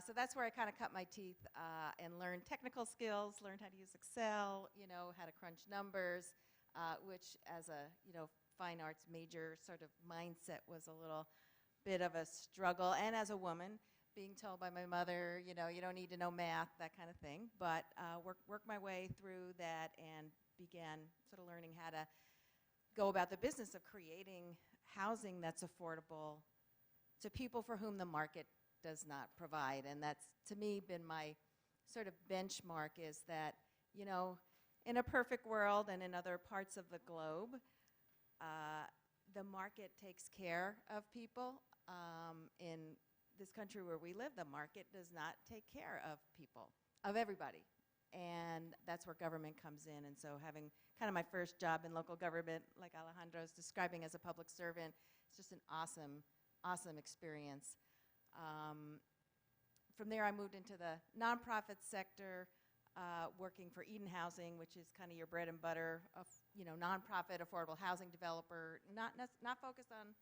So that's where I kind of cut my teeth and learned technical skills, learned how to use Excel, how to crunch numbers, which as a, fine arts major sort of mindset was a little bit of a struggle. And as a woman, being told by my mother, you don't need to know math, that kind of thing. But worked my way through that and began sort of learning how to go about the business of creating housing that's affordable to people for whom the market does not provide. And that's, to me, been my sort of benchmark, is that, in a perfect world and in other parts of the globe, the market takes care of people. In this country where we live, the market does not take care of people, of everybody. And that's where government comes in. And so having kind of my first job in local government, like Alejandro is describing, as a public servant, it's just an awesome experience. From there, I moved into the nonprofit sector, working for Eden Housing, which is kind of your bread and butter of, nonprofit affordable housing developer, not focused on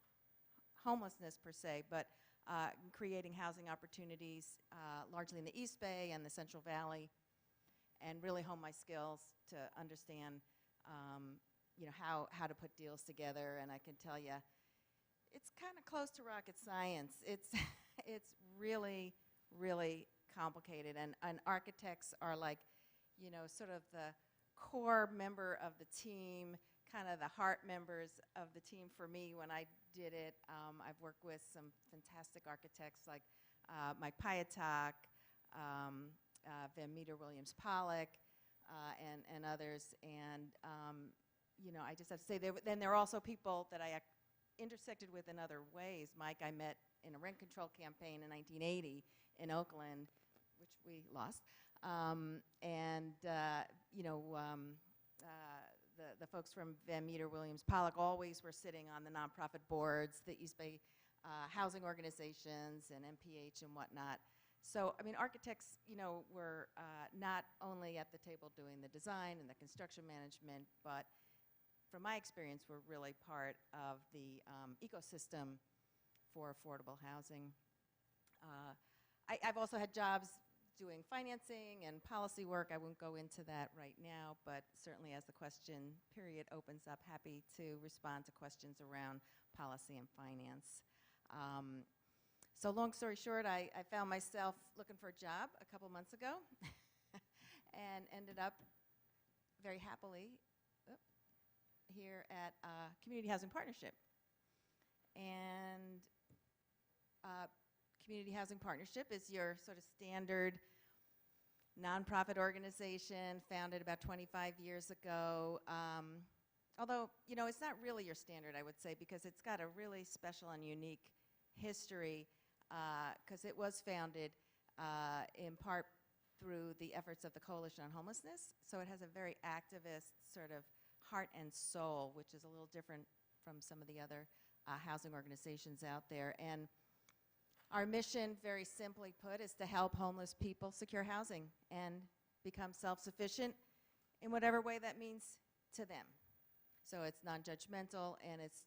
homelessness per se, but creating housing opportunities largely in the East Bay and the Central Valley, and really hone my skills to understand, how to put deals together. And I can tell you, it's kind of close to rocket science. It's really, really complicated. And architects are like, sort of the core member of the team, kind of the heart members of the team for me when I did it. I've worked with some fantastic architects like Mike Piatak, Van Meter Williams Pollock, and others. And, I just have to say, then there are also people that I intersected with in other ways. Mike I met in a rent control campaign in 1980 in Oakland, which we lost. The folks from Van Meter Williams Pollock always were sitting on the nonprofit boards, the East Bay housing organizations and MPH and whatnot. So, architects, were not only at the table doing the design and the construction management, but from my experience, were really part of the ecosystem for affordable housing. I've also had jobs doing financing and policy work. I won't go into that right now, but certainly as the question period opens up, happy to respond to questions around policy and finance. So long story short, I found myself looking for a job a couple months ago and ended up very happily here at Community Housing Partnership. And Community Housing Partnership is your sort of standard nonprofit organization founded about 25 years ago. Although, it's not really your standard, I would say, because it's got a really special and unique history, because it was founded in part through the efforts of the Coalition on Homelessness. So it has a very activist sort of heart and soul, which is a little different from some of the other housing organizations out there. And our mission, very simply put, is to help homeless people secure housing and become self-sufficient in whatever way that means to them. So it's non-judgmental, and it's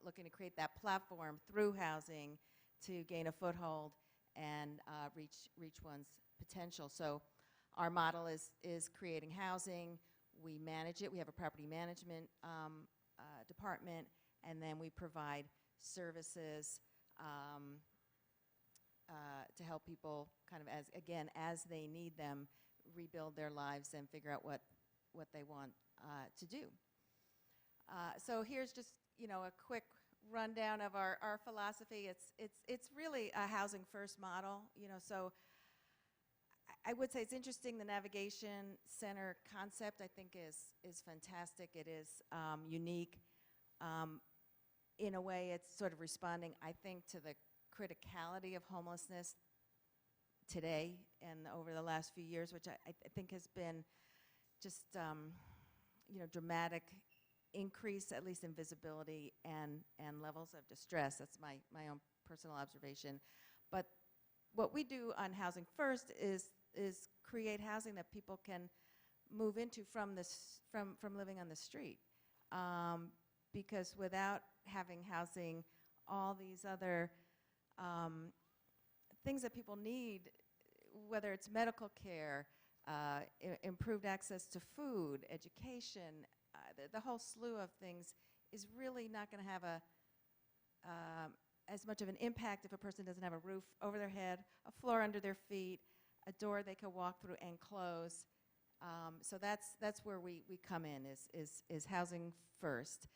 looking to create that platform through housing to gain a foothold and reach one's potential. So our model is creating housing. We manage it. We have a property management department, and then we provide services to help people kind of as they need them, rebuild their lives and figure out what they want to do. So here's just, a quick rundown of our philosophy. It's really a housing first model, so I would say it's interesting. The navigation center concept, I think, is fantastic. It is unique. In a way, it's sort of responding, I think, to the criticality of homelessness today and over the last few years, which I think has been just, dramatic increase, at least in visibility and levels of distress. That's my own personal observation. But what we do on Housing First is create housing that people can move into from living on the street. Because without having housing, all these other things that people need, whether it's medical care, improved access to food, education, the whole slew of things is really not going to have as much of an impact if a person doesn't have a roof over their head, a floor under their feet, a door they can walk through and close. So that's where we come in, is Housing First.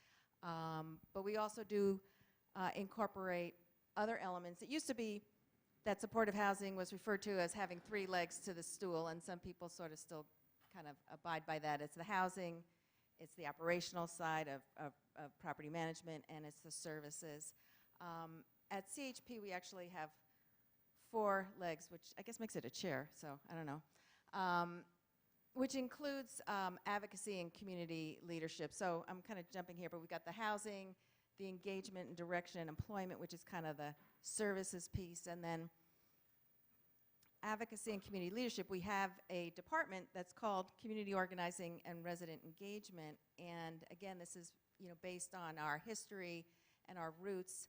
But we also do incorporate other elements. It used to be that supportive housing was referred to as having 3 legs to the stool, and some people sort of still kind of abide by that. It's the housing, it's the operational side of property management, and it's the services. At CHP, we actually have 4 legs, which I guess makes it a chair, so I don't know, which includes advocacy and community leadership. So I'm kind of jumping here, but we've got the housing, the engagement and direction and employment, which is kind of the services piece, and then advocacy and community leadership. We have a department that's called Community Organizing and Resident Engagement, and again, this is based on our history and our roots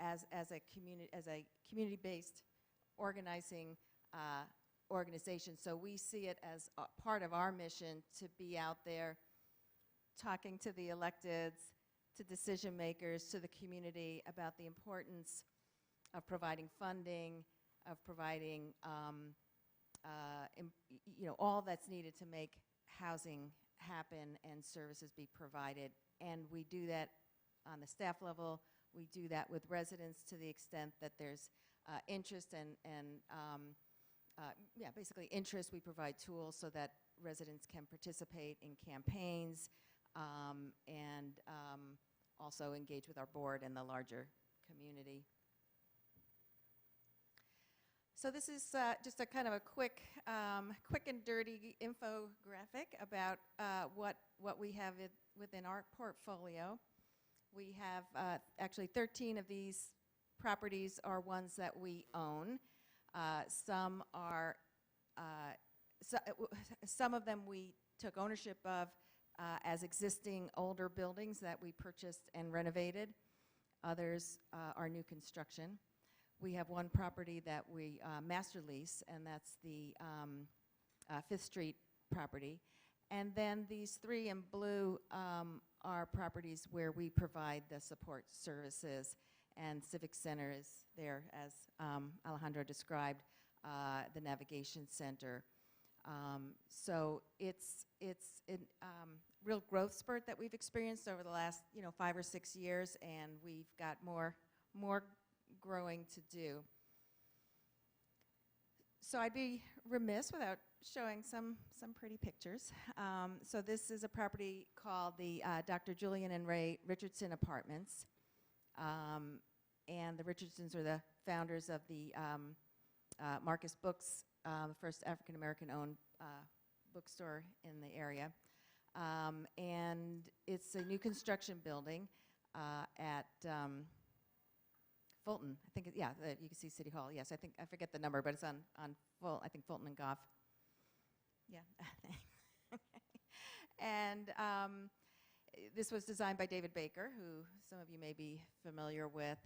as a community-based organizing organization. So we see it as a part of our mission to be out there talking to the electeds, to decision makers, to the community about the importance of providing funding, of providing all that's needed to make housing happen and services be provided. And we do that on the staff level. We do that with residents to the extent that there's interest and basically interest. We provide tools so that residents can participate in campaigns and also engage with our board and the larger community. So this is just a kind of a quick and dirty infographic about what we have within our portfolio. We have actually 13 of these properties are ones that we own. Some are, some of them we took ownership of as existing older buildings that we purchased and renovated. Others are new construction. We have one property that we master lease, and that's the 5th Street property. And then these 3 in blue are properties where we provide the support services, and Civic Center is there, as Alejandro described, the Navigation Center. So it's a real growth spurt that we've experienced over the last 5 or 6 years, and we've got more growing to do. So I'd be remiss without showing some pretty pictures. So this is a property called the Dr. Julian and Ray Richardson Apartments. And the Richardsons are the founders of the Marcus Books, the first African-American owned bookstore in the area. And it's a new construction building at Fulton. I think, you can see City Hall. Yes, I forget the number, but it's on I think Fulton and Goff. Yeah. And this was designed by David Baker, who some of you may be familiar with,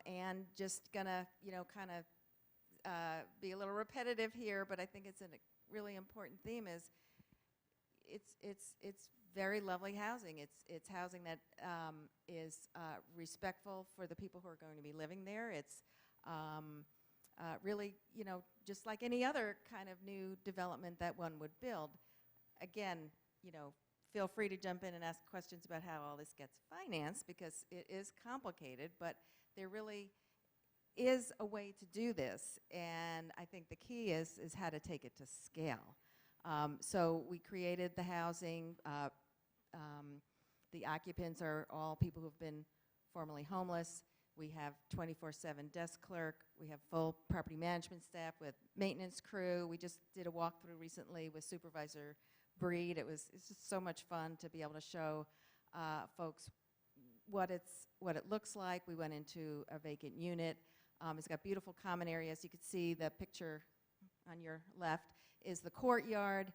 and just gonna, kind of be a little repetitive here, but I think it's a really important theme. Is it's very lovely housing. It's housing that is respectful for the people who are going to be living there. It's really, just like any other kind of new development that one would build. Again, feel free to jump in and ask questions about how all this gets financed, because it is complicated, but there really is a way to do this, and I think the key is how to take it to scale. So we created the housing. The occupants are all people who've been formerly homeless. We have 24/7 desk clerk. We have full property management staff with maintenance crew. We just did a walkthrough recently with Supervisor Breed. It's just so much fun to be able to show folks what it looks like. We went into a vacant unit. It's got beautiful common areas. You could see the picture on your left is the courtyard.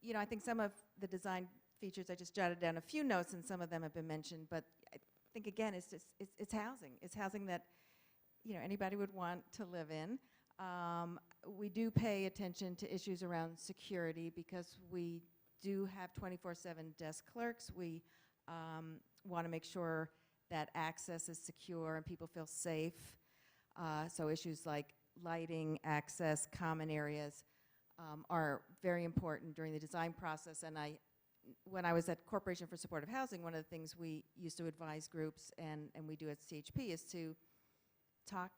You know, I think some of the design features, I just jotted down a few notes, and some of them have been mentioned, but I think, again, it's housing. It's housing that, you know, anybody would want to live in. We do pay attention to issues around security because we do have 24/7 desk clerks. We want to make sure that access is secure and people feel safe. So issues like lighting, access, common areas are very important during the design process. And when I was at Corporation for Supportive Housing, one of the things we used to advise groups, and we do at CHP, is to talk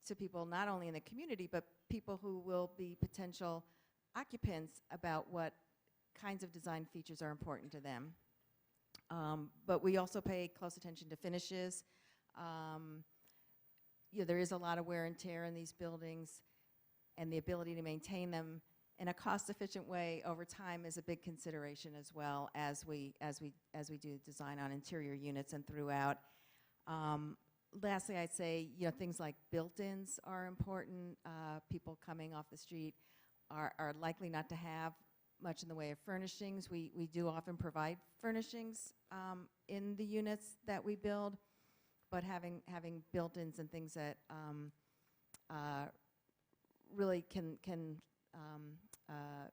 to people not only in the community, but people who will be potential occupants about what kinds of design features are important to them. But we also pay close attention to finishes. You know, there is a lot of wear and tear in these buildings, and the ability to maintain them in a cost-efficient way over time is a big consideration, as well as we do design on interior units and throughout. Lastly, I'd say, you know, things like built-ins are important. People coming off the street are likely not to have much in the way of furnishings. We do often provide furnishings in the units that we build, but having built-ins and things that really can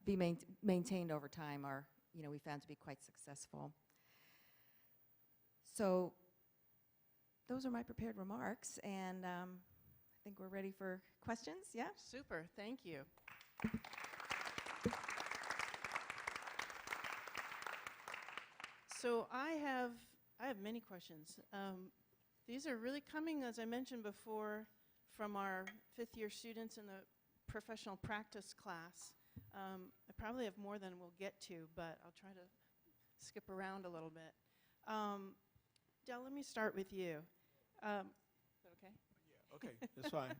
be maintained over time are, you know, we found to be quite successful. So those are my prepared remarks, and I think we're ready for questions. Yeah? Super, thank you. So I have many questions. These are really coming, as I mentioned before, from our fifth-year students in the professional practice class. I probably have more than we'll get to, but I'll try to skip around a little bit. Del, let me start with you. Is that okay? Yeah, okay, that's fine.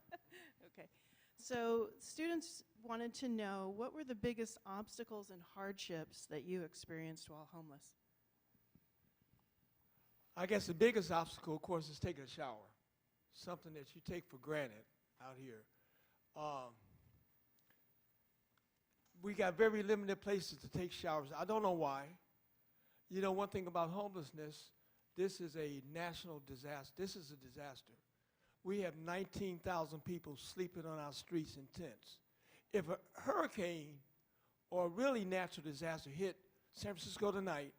Okay. So students wanted to know, what were the biggest obstacles and hardships that you experienced while homeless? I guess the biggest obstacle, of course, is taking a shower, something that you take for granted out here. We got very limited places to take showers. I don't know why. You know, one thing about homelessness, this is a national disaster. This is a disaster. We have 19,000 people sleeping on our streets in tents. If a hurricane or a really natural disaster hit San Francisco tonight,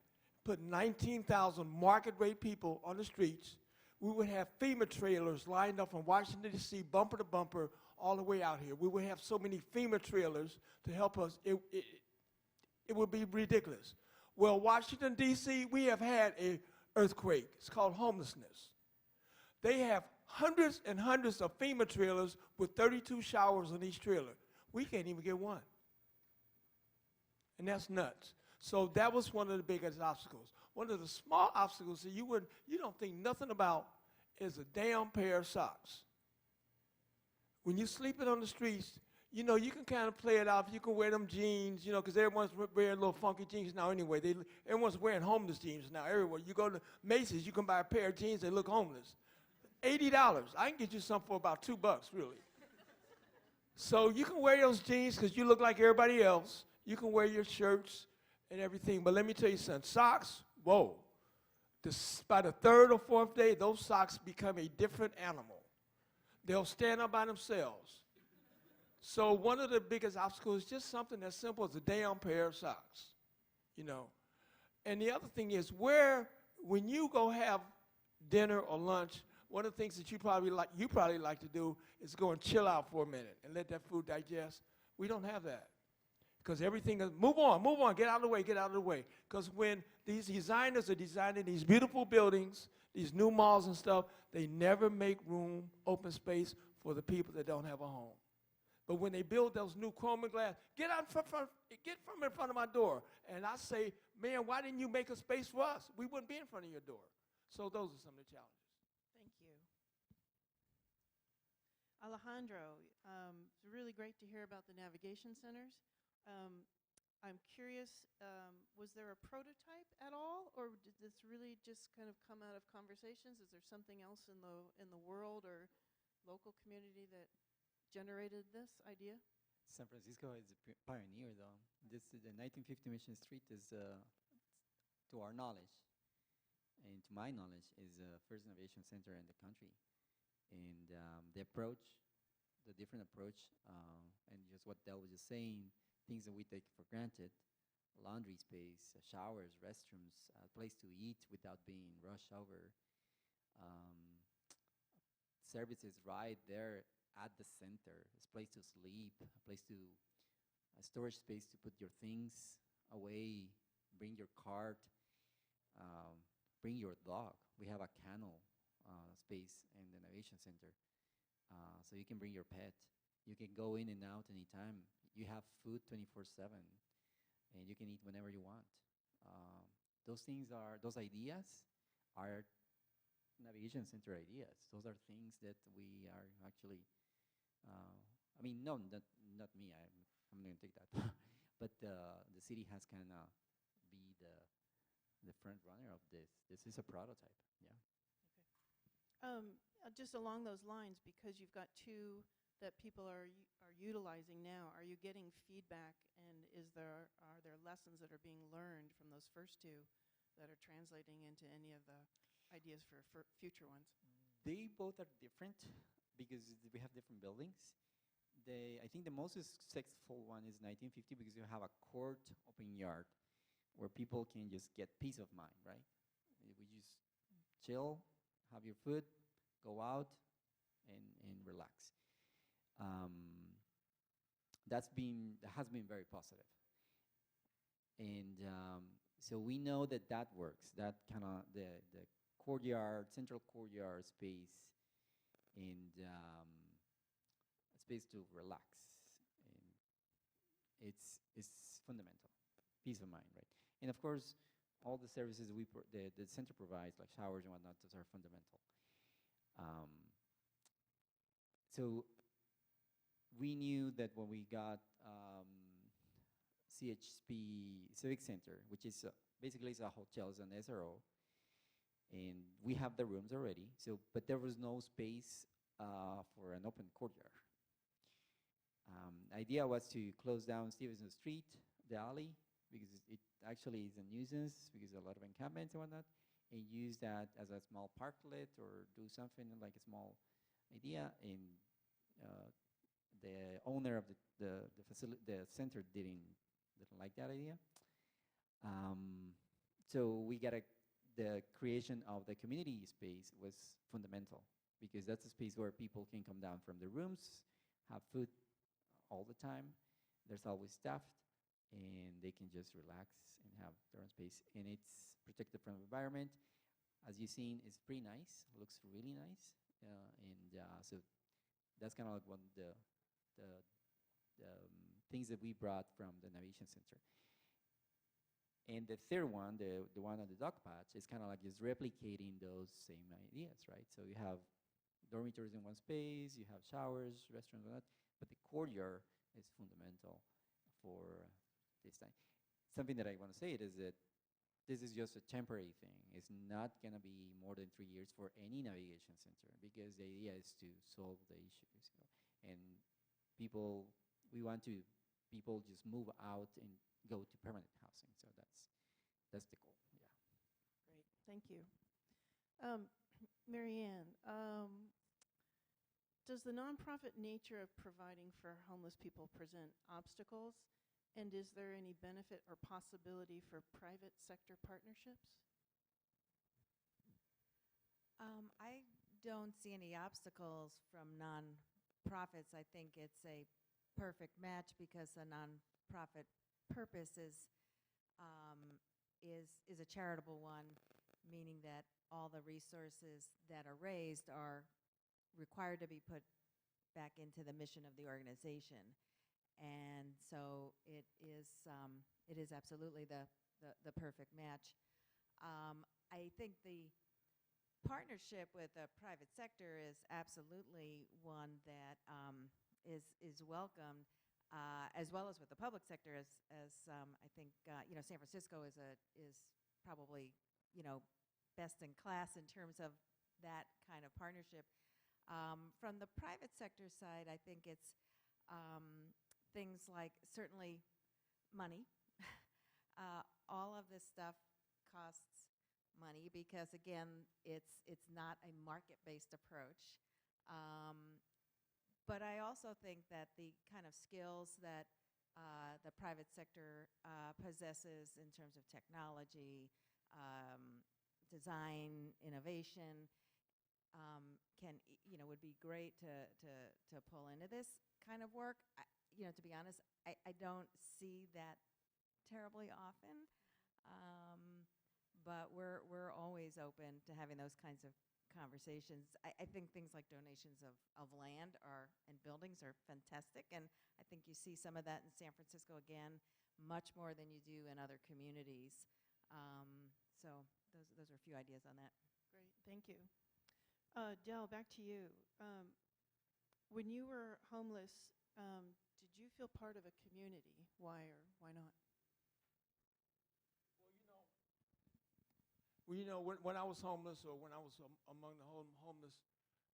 put 19,000 market rate people on the streets, we would have FEMA trailers lined up from Washington, D.C., bumper to bumper, all the way out here. We would have so many FEMA trailers to help us. It would be ridiculous. Well, Washington, D.C., we have had an earthquake. It's called homelessness. They have hundreds and hundreds of FEMA trailers with 32 showers on each trailer. We can't even get one. And that's nuts. So that was one of the biggest obstacles. One of the small obstacles that you don't think nothing about is a damn pair of socks. When you're sleeping on the streets, you know, you can kind of play it out. You can wear them jeans, you know, because everyone's wearing little funky jeans now anyway. Everyone's wearing homeless jeans now everywhere. You go to Macy's, you can buy a pair of jeans that look homeless. $80. I can get you some for about $2, really. So you can wear those jeans because you look like everybody else. You can wear your shirts and everything. But let me tell you something. Socks, whoa. By the third or fourth day, those socks become a different animal. They'll stand up by themselves. So one of the biggest obstacles is just something as simple as a damn pair of socks, you know. And the other thing is, when you go have dinner or lunch, one of the things that you probably like to do is go and chill out for a minute and let that food digest. We don't have that. because everything is, move on, get out of the way, get out of the way. Because when these designers are designing these beautiful buildings, these new malls and stuff, they never make room, open space for the people that don't have a home. But when they build those new chrome and glass, get from in front of my door. And I say, man, why didn't you make a space for us? We wouldn't be in front of your door. So those are some of the challenges. Thank you. Alejandro, it's really great to hear about the navigation centers. I'm curious, was there a prototype at all, or did this really just kind of come out of conversations? Is there something else in the world or local community that generated this idea? San Francisco is a pioneer, though. The 1950 Mission Street is, to our knowledge, and to my knowledge, is the first innovation center in the country. And the different approach, and just what Del was just saying, things that we take for granted, laundry space, showers, restrooms, a place to eat without being rushed over, services right there at the center, a place to sleep, a storage space to put your things away, bring your cart, bring your dog. We have a kennel space in the Innovation Center, so you can bring your pet. You can go in and out anytime. You have food 24/7, and you can eat whenever you want. Those ideas are Navigation Center ideas. Those are things that we are actually, I mean, no, not me, I'm going to take that. But the city has kind of be the front runner of this. This is a prototype, yeah. Just along those lines, because you've got two that people are utilizing now, are you getting feedback, and are there lessons that are being learned from those first two that are translating into any of the ideas for future ones? They both are different because we have different buildings. I think the most successful one is 1950 because you have a court open yard where people can just get peace of mind, right? We just chill, have your food, go out, and relax. That has been very positive. And so we know that works, that kind of the courtyard, central courtyard space, and space to relax. And it's fundamental, peace of mind, right? And of course, all the services the center provides, like showers and whatnot, those are fundamental. So we knew that when we got CHP Civic Center, which is basically it's a hotel, it's an SRO, and we have the rooms already. So, but there was no space for an open courtyard. Idea was to close down Stevenson Street, the alley, because it actually is a nuisance because a lot of encampments and whatnot, and use that as a small parklet or do something like a small idea. And the owner of the facility, the center, didn't like that idea. So we got the creation of the community space was fundamental because that's a space where people can come down from their rooms, have food all the time. There's always staffed, and they can just relax and have their own space. And it's protected from the environment. As you've seen, it's pretty nice. It looks really nice. So that's kind of like one of the things that we brought from the Navigation Center. And the third one, the one on the dog patch, is kind of like just replicating those same ideas, right? So you have dormitories in one space, you have showers, restaurants, and that, but the courtyard is fundamental for this time. Something that I want to say is that this is just a temporary thing. It's not going to be more than 3 years for any navigation center because the idea is to solve the issues. And people just move out and go to permanent housing. So that's the goal, yeah. Great, thank you. Maryann, does the nonprofit nature of providing for homeless people present obstacles? And is there any benefit or possibility for private sector partnerships? I don't see any obstacles from nonprofits. I think it's a perfect match because a nonprofit purpose is a charitable one, meaning that all the resources that are raised are required to be put back into the mission of the organization. And so it is absolutely the perfect match. I think the partnership with the private sector is absolutely one that is welcomed, as well as with the public sector. As I think San Francisco is probably best in class in terms of that kind of partnership. From the private sector side, I think it's things like certainly money. All of this stuff costs money because, again, it's not a market-based approach. But I also think that the kind of skills that the private sector possesses in terms of technology, design, innovation, would be great to pull into this kind of work. To be honest, I don't see that terribly often, but we're always open to having those kinds of conversations. I think things like donations of land and buildings are fantastic, and I think you see some of that in San Francisco again, much more than you do in other communities. So those are a few ideas on that. Great, thank you. Del, back to you. When you were homeless, did you feel part of a community? Why or why not? Well, when I was homeless, or when I was among the homeless,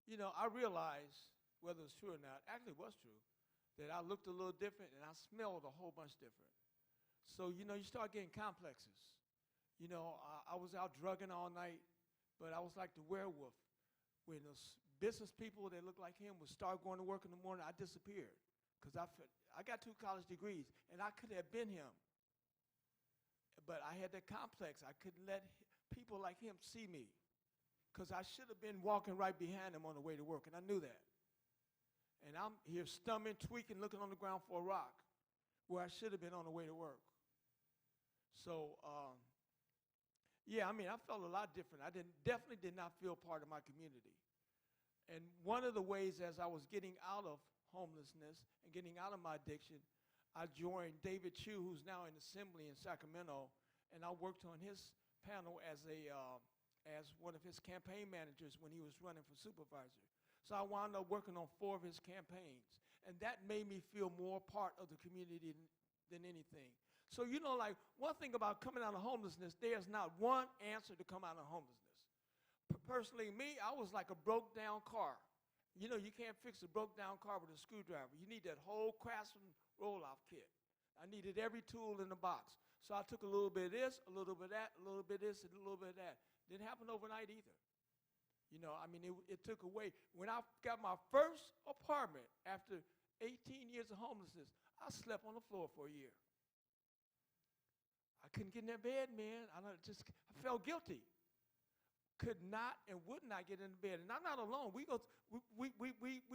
I realized, whether it's true or not, actually it was true, that I looked a little different and I smelled a whole bunch different. So, you start getting complexes. I was out drugging all night, but I was like the werewolf. When those business people that looked like him would start going to work in the morning, I disappeared. Because I got 2 college degrees, and I could have been him. But I had that complex. I couldn't let people like him see me, because I should have been walking right behind him on the way to work, and I knew that. And I'm here stumbling, tweaking, looking on the ground for a rock, where I should have been on the way to work. So, yeah, I felt a lot different. I definitely did not feel part of my community. And one of the ways, as I was getting out of homelessness and getting out of my addiction, I joined David Chu, who's now in Assembly in Sacramento, and I worked on his panel as one of his campaign managers when he was running for supervisor. So I wound up working on 4 of his campaigns, and that made me feel more part of the community than anything. So, like, one thing about coming out of homelessness, there's not one answer to come out of homelessness. Personally, me, I was like a broke-down car. You can't fix a broke-down car with a screwdriver. You need that whole Craftsman roll-off kit. I needed every tool in the box. So I took a little bit of this, a little bit of that, a little bit of this, and a little bit of that. Didn't happen overnight either. It took away. When I got my first apartment after 18 years of homelessness, I slept on the floor for a year. I couldn't get in that bed, man. I felt guilty. Could not and would not get in the bed. And I'm not alone. We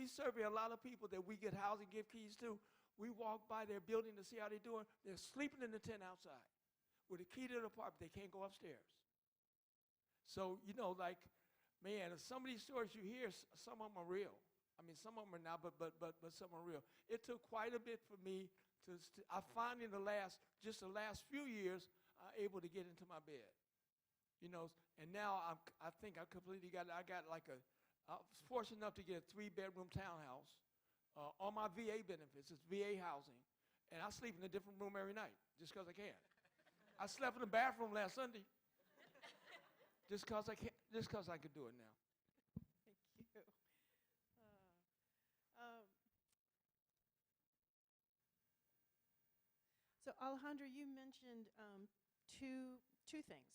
survey a lot of people that we get housing, give keys to. We walk by their building to see how they're doing. They're sleeping in the tent outside with a key to the apartment. They can't go upstairs. So, man, some of these stories you hear, some of them are real. Some of them are not, but some are real. It took quite a bit for me I finally, in the last few years, able to get into my bed. And now I think I completely I was fortunate enough to get a 3-bedroom townhouse on my VA benefits. It's VA housing. And I sleep in a different room every night, just because I can. I slept in the bathroom last Sunday, just because I could do it now. Thank you. So Alejandro, you mentioned two things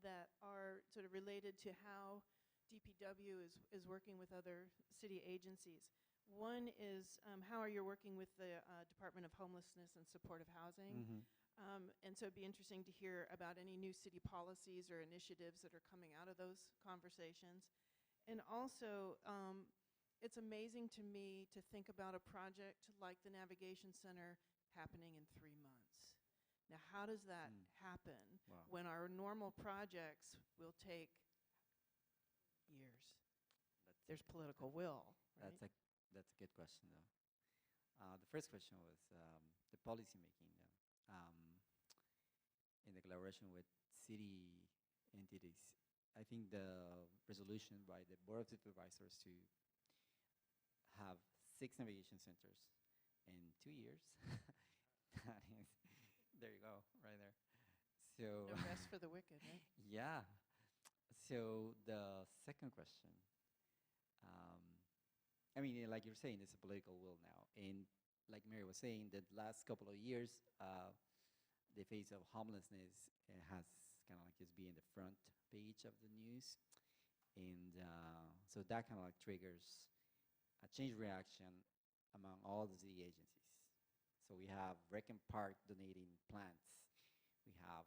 that are sort of related to how DPW is working with other city agencies. One is how are you working with the Department of Homelessness and Supportive Housing? Mm-hmm. And so it'd be interesting to hear about any new city policies or initiatives that are coming out of those conversations. And also, it's amazing to me to think about a project like the Navigation Center happening in 3 months. Now, how does that Mm. happen Wow. when our normal projects will take years? That's There's political will, right? that's a good question, though. The first question was the policy making, in the collaboration with city entities. I think the resolution by the Board of Supervisors to have 6 navigation centers in 2 years. That is, there you go, right there. So No rest for the wicked, right? yeah. So the second question, I mean, like you're saying, it's a political will now, and like Mary was saying, the last couple of years, the face of homelessness has kind of like just be in the front page of the news, and so that kind of like triggers a change reaction among all the city agencies. So we have Rec and Park donating plants. We have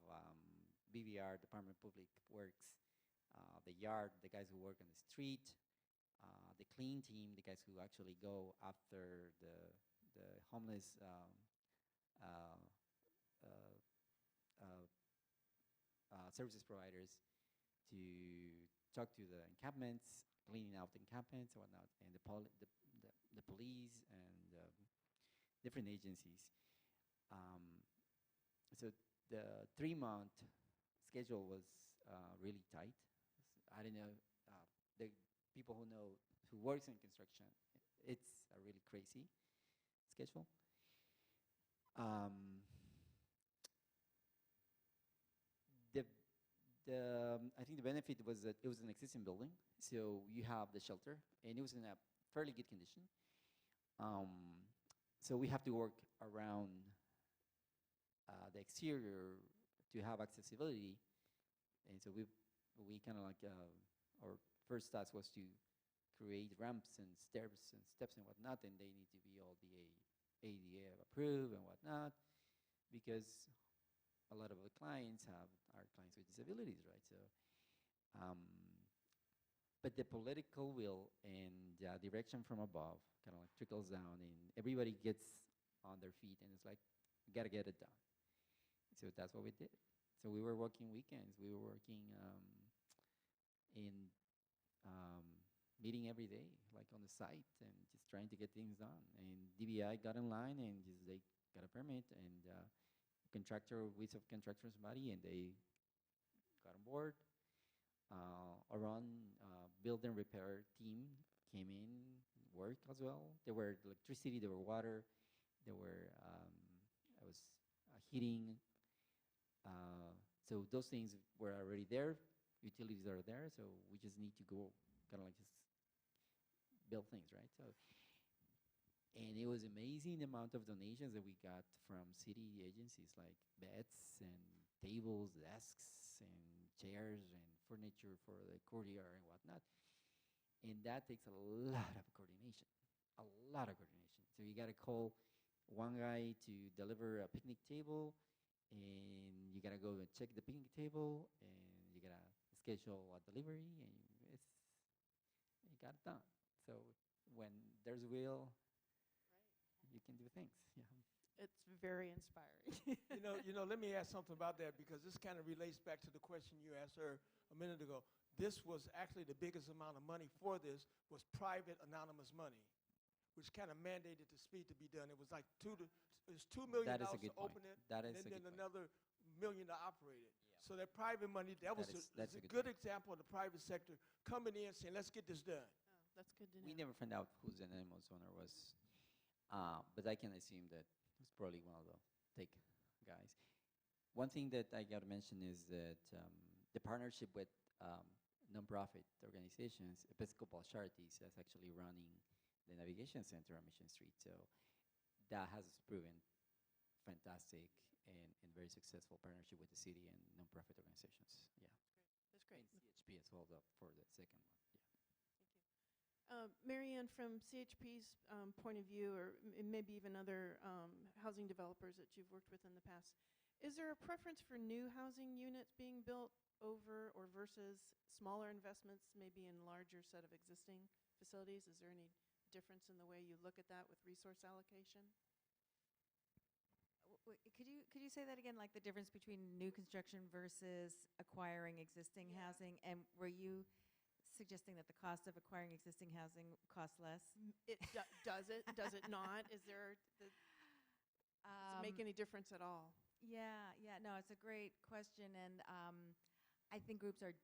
BVR, Department of Public Works, the yard, the guys who work on the street, the clean team, the guys who actually go after the homeless services providers to talk to the encampments, cleaning out the encampments and whatnot, and the police and different agencies. So the 3-month schedule was really tight. I don't know, the people who works in construction, it's a really crazy schedule. I think the benefit was that it was an existing building, so you have the shelter, and it was in a fairly good condition. So we have to work around the exterior to have accessibility, and so we kind of like our first task was to create ramps and stairs and steps and whatnot, and they need to be all the ADA approved and whatnot, because a lot of the clients are clients with disabilities, right? So, but the political will and direction from above kind of like trickles down, and everybody gets on their feet, and it's like, we gotta get it done. So that's what we did. So we were working weekends. We were working in meeting every day, like on the site, and just trying to get things done. And DBI got in line, and they got a permit, and we subcontracted somebody, and they got on board. Our own build and repair team came in, worked as well. There were electricity, there were water, there were heating. So those things were already there. Utilities are there, so we just need to go kind of like just build things, right? So, and it was amazing the amount of donations that we got from city agencies, like beds and tables, desks, and chairs, and furniture for the courtyard and whatnot. And that takes a lot of coordination, a lot of coordination. So you got to call one guy to deliver a picnic table, and you got to go and check the picnic table, and you got to schedule a delivery, and it got done. So when there's will, you can do things. Yeah. It's very inspiring. Let me ask something about that, because this kind of relates back to the question you asked her a minute ago. This was actually the biggest amount of money for this was private anonymous money, which kind of mandated the speed to be done. It was like $2 million That is a to good open point. it, That and is a then good point. another $1 million to operate it. Yeah. So that private money, that's a good example of the private sector coming in saying, let's get this done. Oh, that's good to know. We never found out who the anonymous owner was, but I can assume that it was probably one of the tech guys. One thing that I got to mention is that the partnership with nonprofit organizations, Episcopal Charities, is actually running the navigation center on Mission Street. So that has proven fantastic and very successful partnership with the city and nonprofit organizations. Yeah. That's great. And CHP as well for the second one. Yeah. Thank you. Maryann, from CHP's point of view, or maybe even other housing developers that you've worked with in the past, is there a preference for new housing units being built over or versus smaller investments, maybe in larger set of existing facilities? Is there any difference in the way you look at that with resource allocation? Could you say that again, like the difference between new construction versus acquiring existing housing? And were you suggesting that the cost of acquiring existing housing costs less? Does it? Does it not? Does it make any difference at all? Yeah, no, it's a great question, and I think groups are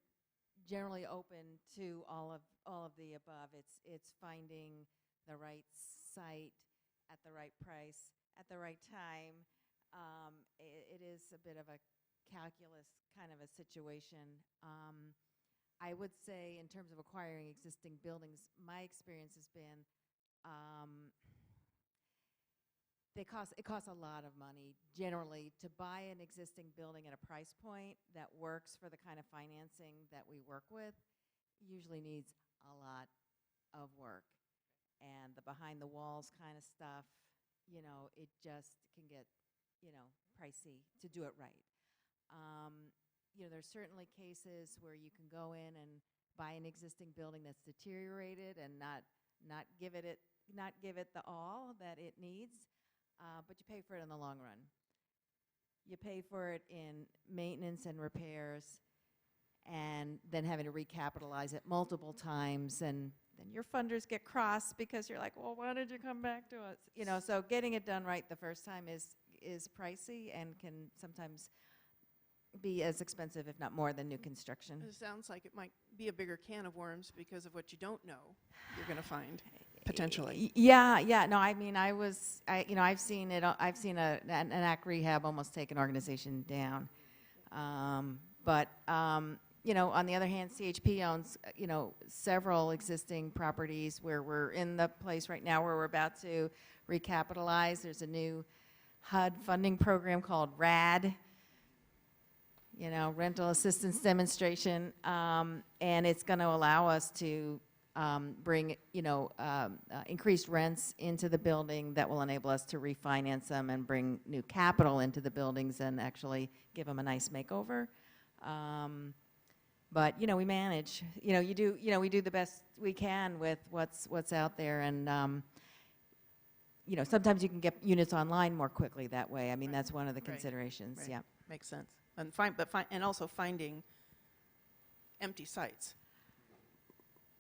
generally open to all of the above. It's finding the right site at the right price at the right time. It is a bit of a calculus kind of a situation. I would say in terms of acquiring existing buildings, my experience has been it costs a lot of money generally to buy an existing building at a price point that works for the kind of financing that we work with. Usually needs a lot of work, and the behind the walls kind of stuff, it just can get pricey to do it right. There's certainly cases where you can go in and buy an existing building that's deteriorated and not give it the all that it needs, but you pay for it in the long run. You pay for it in maintenance and repairs, and then having to recapitalize it multiple times, and then your funders get cross because you're like, well, why did you come back to us? So getting it done right the first time is pricey and can sometimes be as expensive, if not more, than new construction. It sounds like it might be a bigger can of worms because of what you don't know you're going to find, potentially. Yeah. No, I mean, I've seen it. I've seen an ACT rehab almost take an organization down. But on the other hand, CHP owns, several existing properties where we're in the place right now where we're about to recapitalize. There's a new HUD funding program called RAD, rental assistance demonstration, and it's going to allow us to bring, increased rents into the building that will enable us to refinance them and bring new capital into the buildings and actually give them a nice makeover. But we manage. We do the best we can with what's out there, and sometimes you can get units online more quickly that way. I mean, Right. that's one of the Right. considerations. Right. Yeah. Makes sense. And and also finding empty sites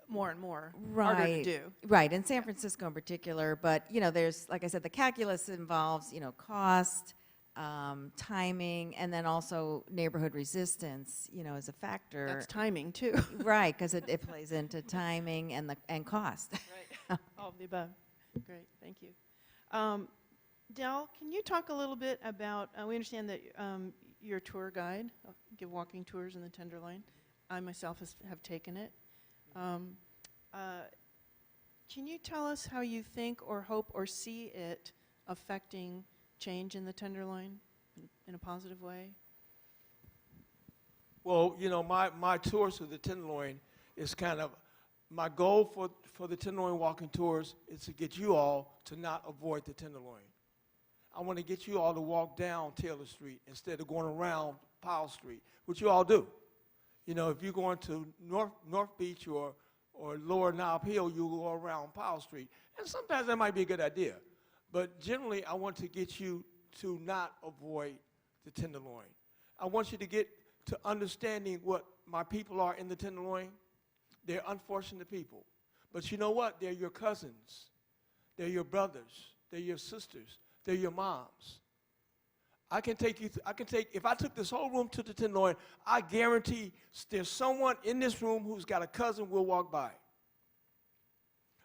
more and more harder to do. Right, in San Francisco in particular, but, there's, like I said, the calculus involves, cost, timing, and then also neighborhood resistance, as a factor. That's timing, too. Right, because it plays into timing and cost. Right. All of the above. Great, thank you. Del, can you talk a little bit about, we understand that you're a tour guide, give walking tours in the Tenderloin. I myself have taken it. Can you tell us how you think or hope or see it affecting change in the Tenderloin in a positive way? Well, my tours of the Tenderloin is kind of, my goal for the Tenderloin walking tours is to get you all to not avoid the Tenderloin. I want to get you all to walk down Taylor Street instead of going around Powell Street, which you all do. If you're going to North Beach or Lower Nob Hill, you go around Powell Street. And sometimes that might be a good idea. But generally, I want to get you to not avoid the Tenderloin. I want you to get to understanding what my people are in the Tenderloin. They're unfortunate people. But you know what? They're your cousins. They're your brothers. They're your sisters. They're your moms. If I took this whole room to the Tenderloin, I guarantee there's someone in this room who's got a cousin we'll walk by.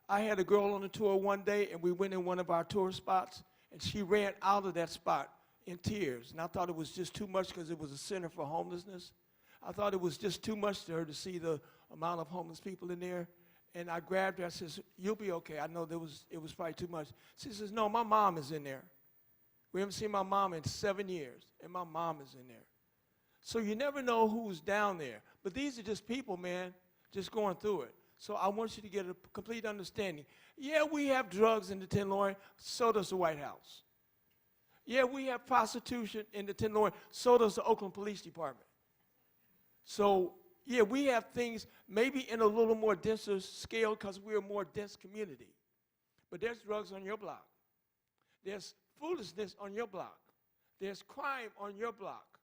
I had a girl on the tour one day, and we went in one of our tour spots, and she ran out of that spot in tears. And I thought it was just too much because it was a center for homelessness. I thought it was just too much to her to see the amount of homeless people in there. And I grabbed her. I said, "You'll be okay. I know it was probably too much." She says, "No, my mom is in there. We haven't seen my mom in 7 years, and my mom is in there." So you never know who's down there. But these are just people, man, just going through it. So I want you to get a complete understanding. Yeah, we have drugs in the Tenderloin. So does the White House. Yeah, we have prostitution in the Tenderloin. So does the Oakland Police Department. So, yeah, we have things maybe in a little more denser scale because we're a more dense community. But there's drugs on your block. There's foolishness on your block. There's crime on your block.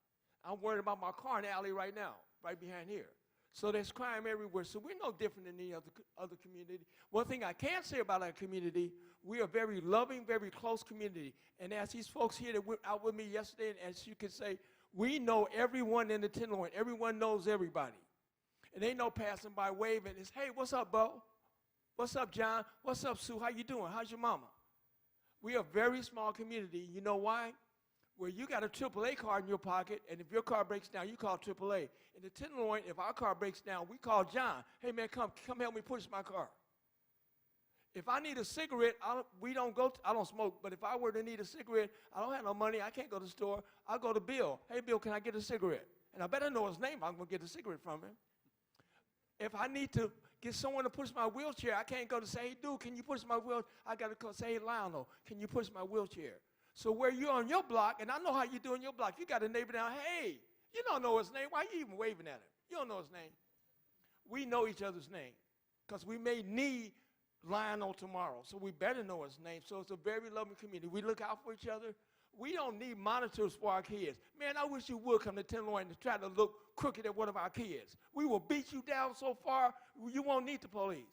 I'm worried about my car in the alley right now, right behind here. So there's crime everywhere. So we're no different than any other community. One thing I can say about our community, we are a very loving, very close community. And as these folks here that went out with me yesterday, and as you can say, we know everyone in the Tenderloin. Everyone knows everybody. And they know passing by waving is, hey, what's up, Bo? What's up, John? What's up, Sue? How you doing? How's your mama? We are a very small community. You know why? Where you got a AAA card in your pocket, and if your car breaks down, you call AAA. In the Tenderloin, if our car breaks down, we call John. Hey, man, come help me push my car. If I need a cigarette, I don't smoke, but if I were to need a cigarette, I don't have no money, I can't go to the store, I'll go to Bill. Hey, Bill, can I get a cigarette? And I better know his name, I'm going to get a cigarette from him. If I need to get someone to push my wheelchair, I can't go to say, hey, dude, can you push my wheelchair? I got to go say, hey, Lionel, can you push my wheelchair? So where you're on your block, and I know how you do on your block, you got a neighbor down, hey, you don't know his name. Why are you even waving at him? You don't know his name. We know each other's name because we may need Lionel tomorrow, so we better know his name. So it's a very loving community. We look out for each other. We don't need monitors for our kids. Man, I wish you would come to Tenderloin to try to look crooked at one of our kids. We will beat you down so far, you won't need the police.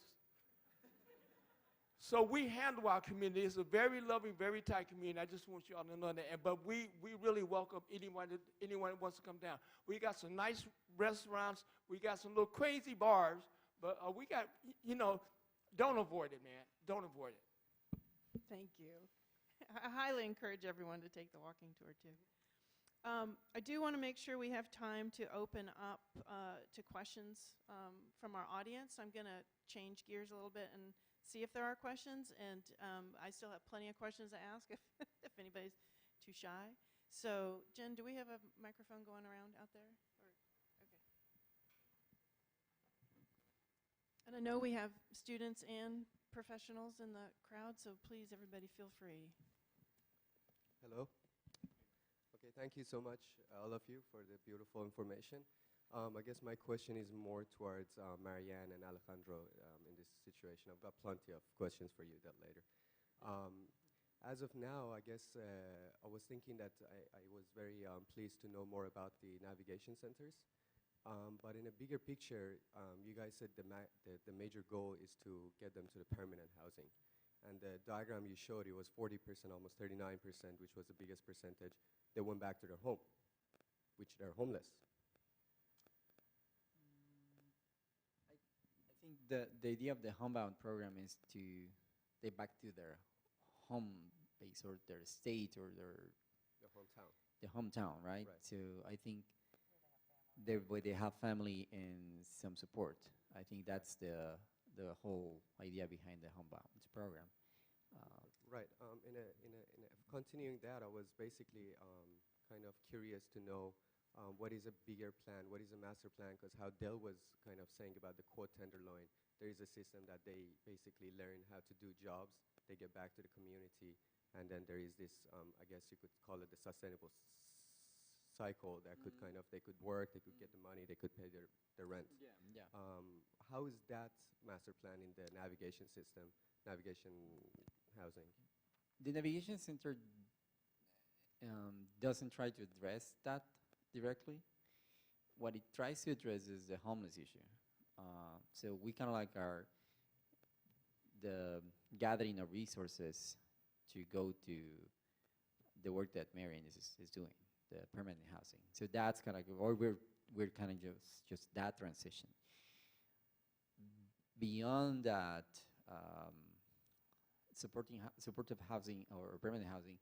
So we handle our community. It's a very loving, very tight community. I just want you all to know that. But we really welcome anyone that wants to come down. We got some nice restaurants. We got some little crazy bars. But we got, don't avoid it, man. Don't avoid it. Thank you. I highly encourage everyone to take the walking tour, too. I do want to make sure we have time to open up to questions from our audience. I'm going to change gears a little bit and see if there are questions. And I still have plenty of questions to ask if anybody's too shy. So, Jen, do we have a microphone going around out there? Okay. And I know we have students and professionals in the crowd, so please, everybody, feel free. Hello. Okay, thank you so much, all of you, for the beautiful information. I guess my question is more towards Maryann and Alejandro in this situation. I've got plenty of questions for you that later. As of now, I guess I was thinking that I was very pleased to know more about the navigation centers. But in a bigger picture, you guys said the major goal is to get them to the permanent housing. And the diagram you showed, it was 40%, almost 39%, which was the biggest percentage. They went back to their home, which they're homeless. I think the idea of the homebound program is to get back to their home base or their state or their hometown, right? So I think where they have family and some support. I think that's the whole idea behind the homebound program. Right. Continuing that, I was basically kind of curious to know what is a bigger plan, what is a master plan, because how Del was kind of saying about the quote Tenderloin, there is a system that they basically learn how to do jobs, they get back to the community, and then there is this, I guess you could call it the sustainable cycle that could kind of, they could work, they could get the money, they could pay their rent. Yeah. How is that master plan in the navigation system, navigation housing? The navigation center doesn't try to address that directly. What it tries to address is the homeless issue. So we kind of like the gathering of resources to go to the work that Maryann is doing, the permanent housing. So that's kind of, or we're kind of just that transition. Beyond that, supportive housing or permanent housing,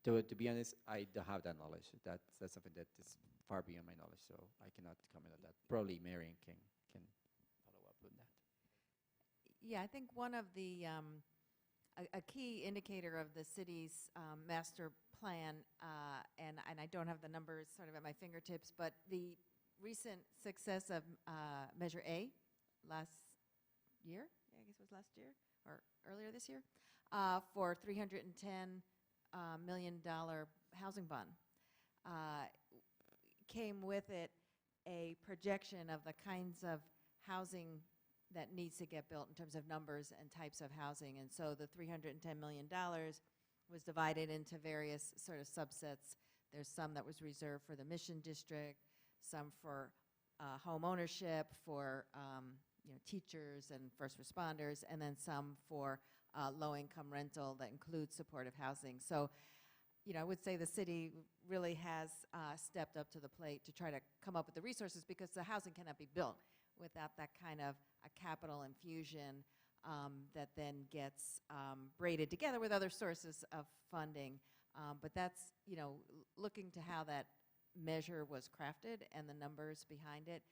to be honest, I don't have that knowledge. That's something that is far beyond my knowledge, so I cannot comment on that. Probably Maryann can follow up on that. Yeah, I think one of the, a key indicator of the city's master plan, and I don't have the numbers sort of at my fingertips, but the recent success of Measure A last year, I guess it was last year, or earlier this year, for $310 million housing bond. Came with it a projection of the kinds of housing that needs to get built in terms of numbers and types of housing. And so the $310 million was divided into various sort of subsets. There's some that was reserved for the Mission District, some for home ownership, for teachers and first responders, and then some for low-income rental that includes supportive housing. So, I would say the city really has stepped up to the plate to try to come up with the resources, because the housing cannot be built without that kind of a capital infusion that then gets braided together with other sources of funding. But that's, looking to how that measure was crafted and the numbers behind it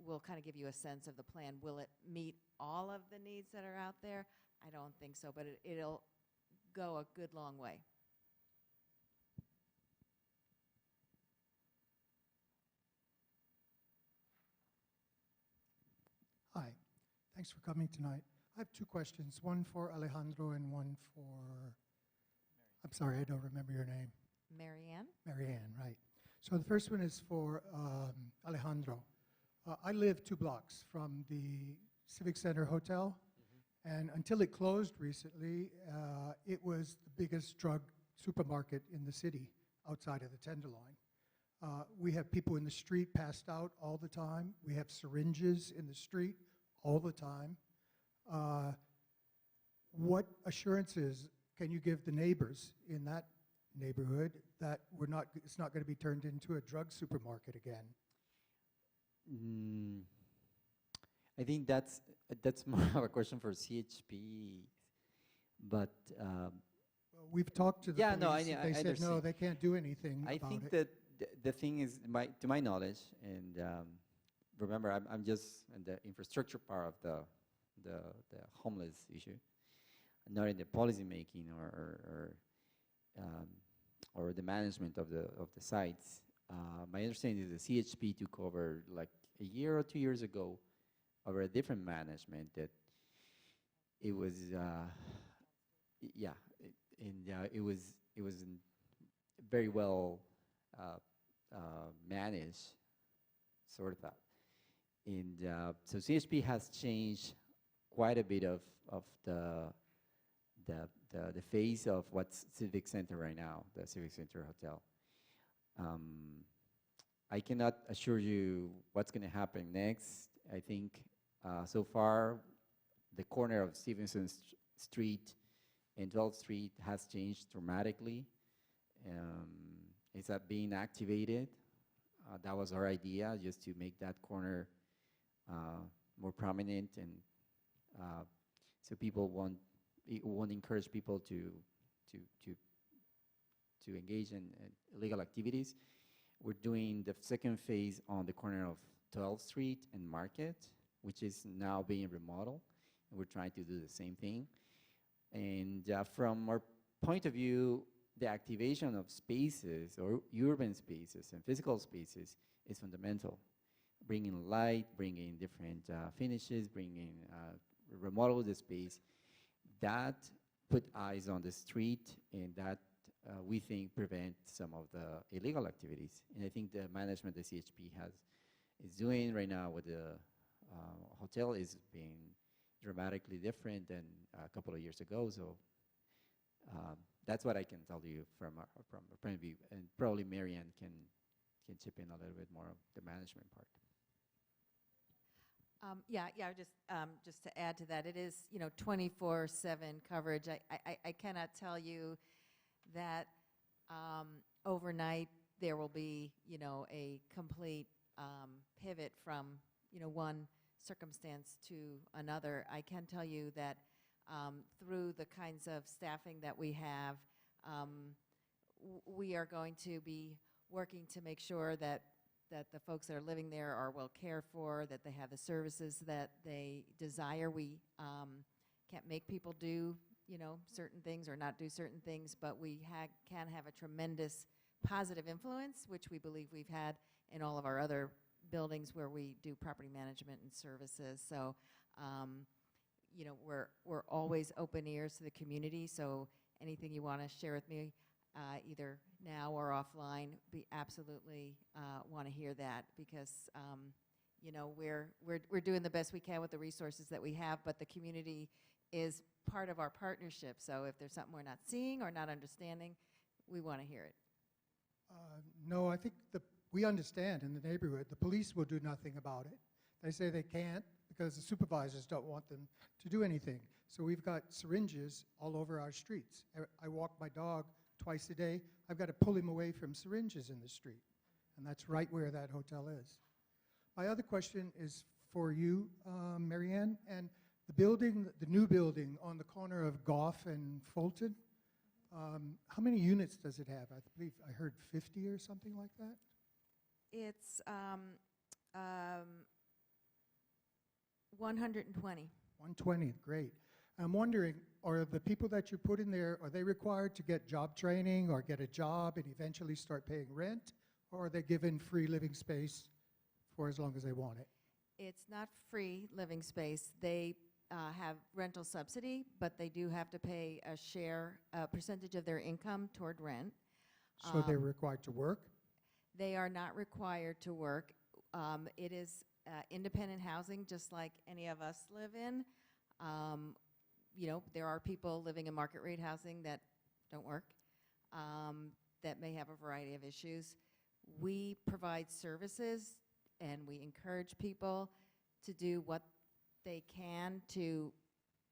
will kind of give you a sense of the plan. Will it meet all of the needs that are out there? I don't think so, but it'll go a good long way. Hi, thanks for coming tonight. I have two questions, one for Alejandro and one for, I'm sorry, I don't remember your name. Maryann? Maryann, right. So the first one is for Alejandro. I live 2 blocks from the Civic Center Hotel, and until it closed recently, it was the biggest drug supermarket in the city outside of the Tenderloin. We have people in the street passed out all the time. We have syringes in the street all the time. What assurances can you give the neighbors in that neighborhood that it's not going to be turned into a drug supermarket again? I think that's more of a question for CHP, but Well, we've talked to the yeah, no, police, I they said no, understand. they can't do anything I about think it. that the thing is, to my knowledge, and remember, I'm just in the infrastructure part of the homeless issue, not in the policy making or the management of the sites. My understanding is the CHP took over like a year or 2 years ago over a different management that it was it was very well managed, sort of that. And so CHP has changed quite a bit of the face of what's Civic Center right now, the Civic Center Hotel. I cannot assure you what's going to happen next. I think so far the corner of Stevenson Street and 12th Street has changed dramatically. It's being activated. That was our idea, just to make that corner more prominent, and so people won't encourage people to engage in illegal activities. We're doing the second phase on the corner of 12th Street and Market, which is now being remodeled, and we're trying to do the same thing. And from our point of view, the activation of spaces, or urban spaces and physical spaces, is fundamental. Bringing light, bringing different finishes, bringing remodel the space, that put eyes on the street, and that we think prevent some of the illegal activities. And I think the management the CHP is doing right now with the hotel is being dramatically different than a couple of years ago. So that's what I can tell you from our point of view, and probably Maryann can chip in a little bit more of the management part. Just to add to that, it is 24/7 coverage. I cannot tell you that overnight there will be a complete pivot from one circumstance to another. I can tell you that through the kinds of staffing that we have, we are going to be working to make sure that the folks that are living there are well cared for, that they have the services that they desire. We can't make people do certain things or not do certain things, but we can have a tremendous positive influence, which we believe we've had in all of our other buildings where we do property management and services. So we're always open ears to the community, so anything you want to share with me, either now or offline, we absolutely want to hear that, because we're doing the best we can with the resources that we have, but the community is part of our partnership. So if there's something we're not seeing or not understanding, we want to hear it. No, I think we understand in the neighborhood. The police will do nothing about it. They say they can't because the supervisors don't want them to do anything. So we've got syringes all over our streets. I walk my dog twice a day. I've got to pull him away from syringes in the street. And that's right where that hotel is. My other question is for you, Maryann, and the building, the new building on the corner of Gough and Fulton, how many units does it have? I believe I heard 50 or something like that. It's 120. 120, great. I'm wondering, are the people that you put in there, are they required to get job training or get a job and eventually start paying rent? Or are they given free living space for as long as they want it? It's not free living space. They have rental subsidy, but they do have to pay a percentage of their income toward rent. So they're required to work? They are not required to work. It is independent housing, just like any of us live in. You know, there are people living in market rate housing that don't work, that may have a variety of issues. We provide services and we encourage people to do what they can to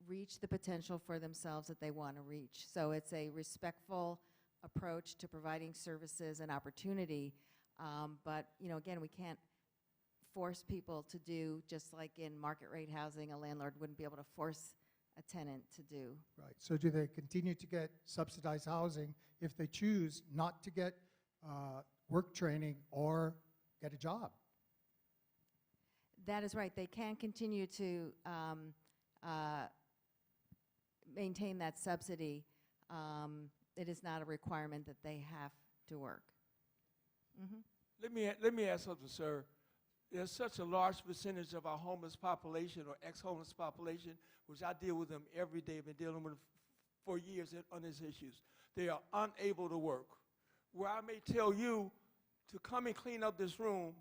reach the potential for themselves that they want to reach. So it's a respectful approach to providing services and opportunity. But, you know, again, we can't force people to do, just like in market rate housing, a landlord wouldn't be able to force a tenant to do. Right. So do they continue to get subsidized housing if they choose not to get work training or get a job? That is right. They can continue to maintain that subsidy. It is not a requirement that they have to work. Mm-hmm. Let me ask something, sir. There's such a large percentage of our homeless population or ex-homeless population, which I deal with them every day. I've been dealing with them for years on these issues. They are unable to work. Where I may tell you to come and clean up this room,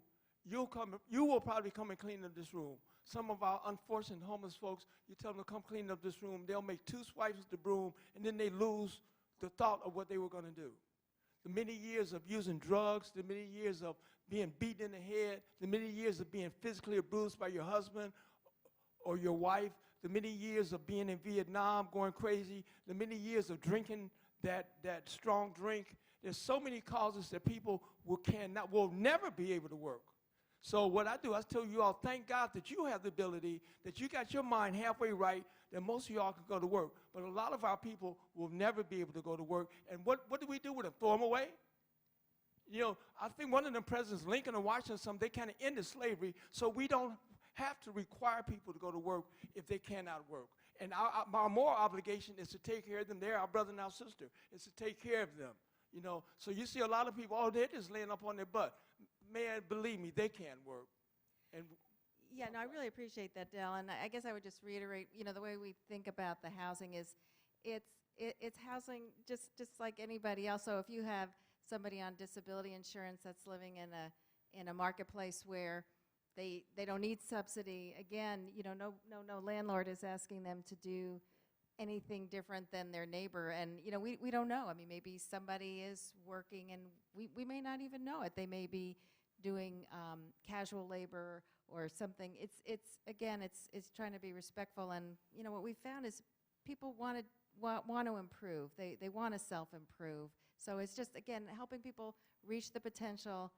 you will probably come and clean up this room. Some of our unfortunate homeless folks, you tell them to come clean up this room, they'll make 2 swipes with the broom, and then they lose the thought of what they were going to do. The many years of using drugs, the many years of being beaten in the head, the many years of being physically abused by your husband or your wife, the many years of being in Vietnam going crazy, the many years of drinking that strong drink. There's so many causes that people will never be able to work. So what I do, I tell you all, thank God that you have the ability, that you got your mind halfway right, that most of y'all can go to work. But a lot of our people will never be able to go to work. And what do we do with them? Throw them away? You know, I think one of them presidents, Lincoln or Washington, they kind of ended slavery, so we don't have to require people to go to work if they cannot work. And our moral obligation is to take care of them. They're our brother and our sister. It's to take care of them. You know, so you see a lot of people, they're just laying up on their butt. Man, believe me, they can't work. And yeah, no, I really appreciate that, Del. And I guess I would just reiterate, you know, the way we think about the housing is it's housing just like anybody else. So if you have somebody on disability insurance that's living in a marketplace where they don't need subsidy, again, you know, no landlord is asking them to do anything different than their neighbor. And, you know, we don't know. I mean, maybe somebody is working and we may not even know it. They may be doing casual labor or something. It's trying to be respectful. And, you know, what we found is people want to improve. They want to self-improve. So it's just, again, helping people reach the potential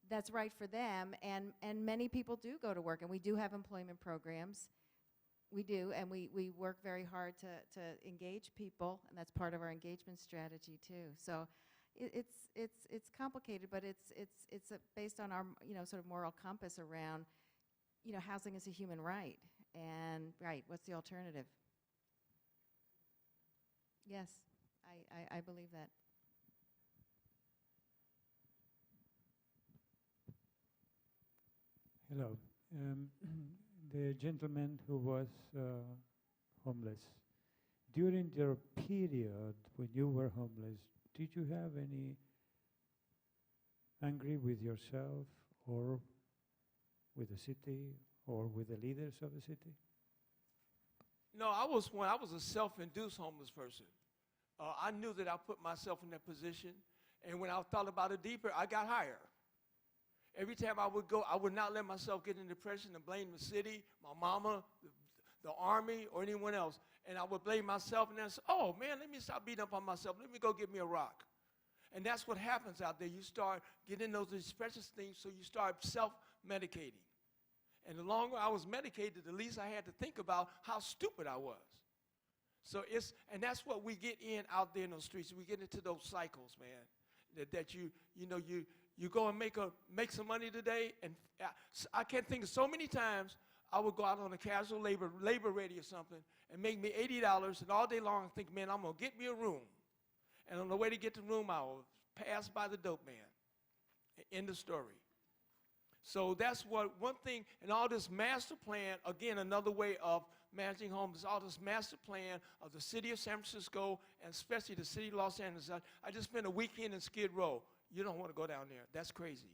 that's right for them. And many people do go to work, and we do have employment programs. We do, and we work very hard to engage people, and that's part of our engagement strategy too. So it's complicated, but it's based on our, you know, sort of moral compass around, you know, housing is a human right, and what's the alternative? Yes, I believe that. Hello. The gentleman who was homeless, during your period when you were homeless, did you have any angry with yourself or with the city or with the leaders of the city? No, I was a self-induced homeless person. I knew that I put myself in that position, and when I thought about it deeper, I got higher. Every time I would go, I would not let myself get in depression and blame the city, my mama, the army, or anyone else. And I would blame myself and then say, oh, man, let me stop beating up on myself. Let me go get me a rock. And that's what happens out there. You start getting those depression things, so you start self-medicating. And the longer I was medicated, the least I had to think about how stupid I was. So and that's what we get in out there in those streets. We get into those cycles, man, that you go and make some money today, and I can't think of so many times I would go out on a casual labor ready or something and make me $80, and all day long I think, man, I'm going to get me a room. And on the way to get the room, I will pass by the dope man. End of story. So that's one thing, and all this master plan, again, another way of managing homes, all this master plan of the city of San Francisco, and especially the city of Los Angeles. I just spent a weekend in Skid Row. You don't want to go down there. That's crazy.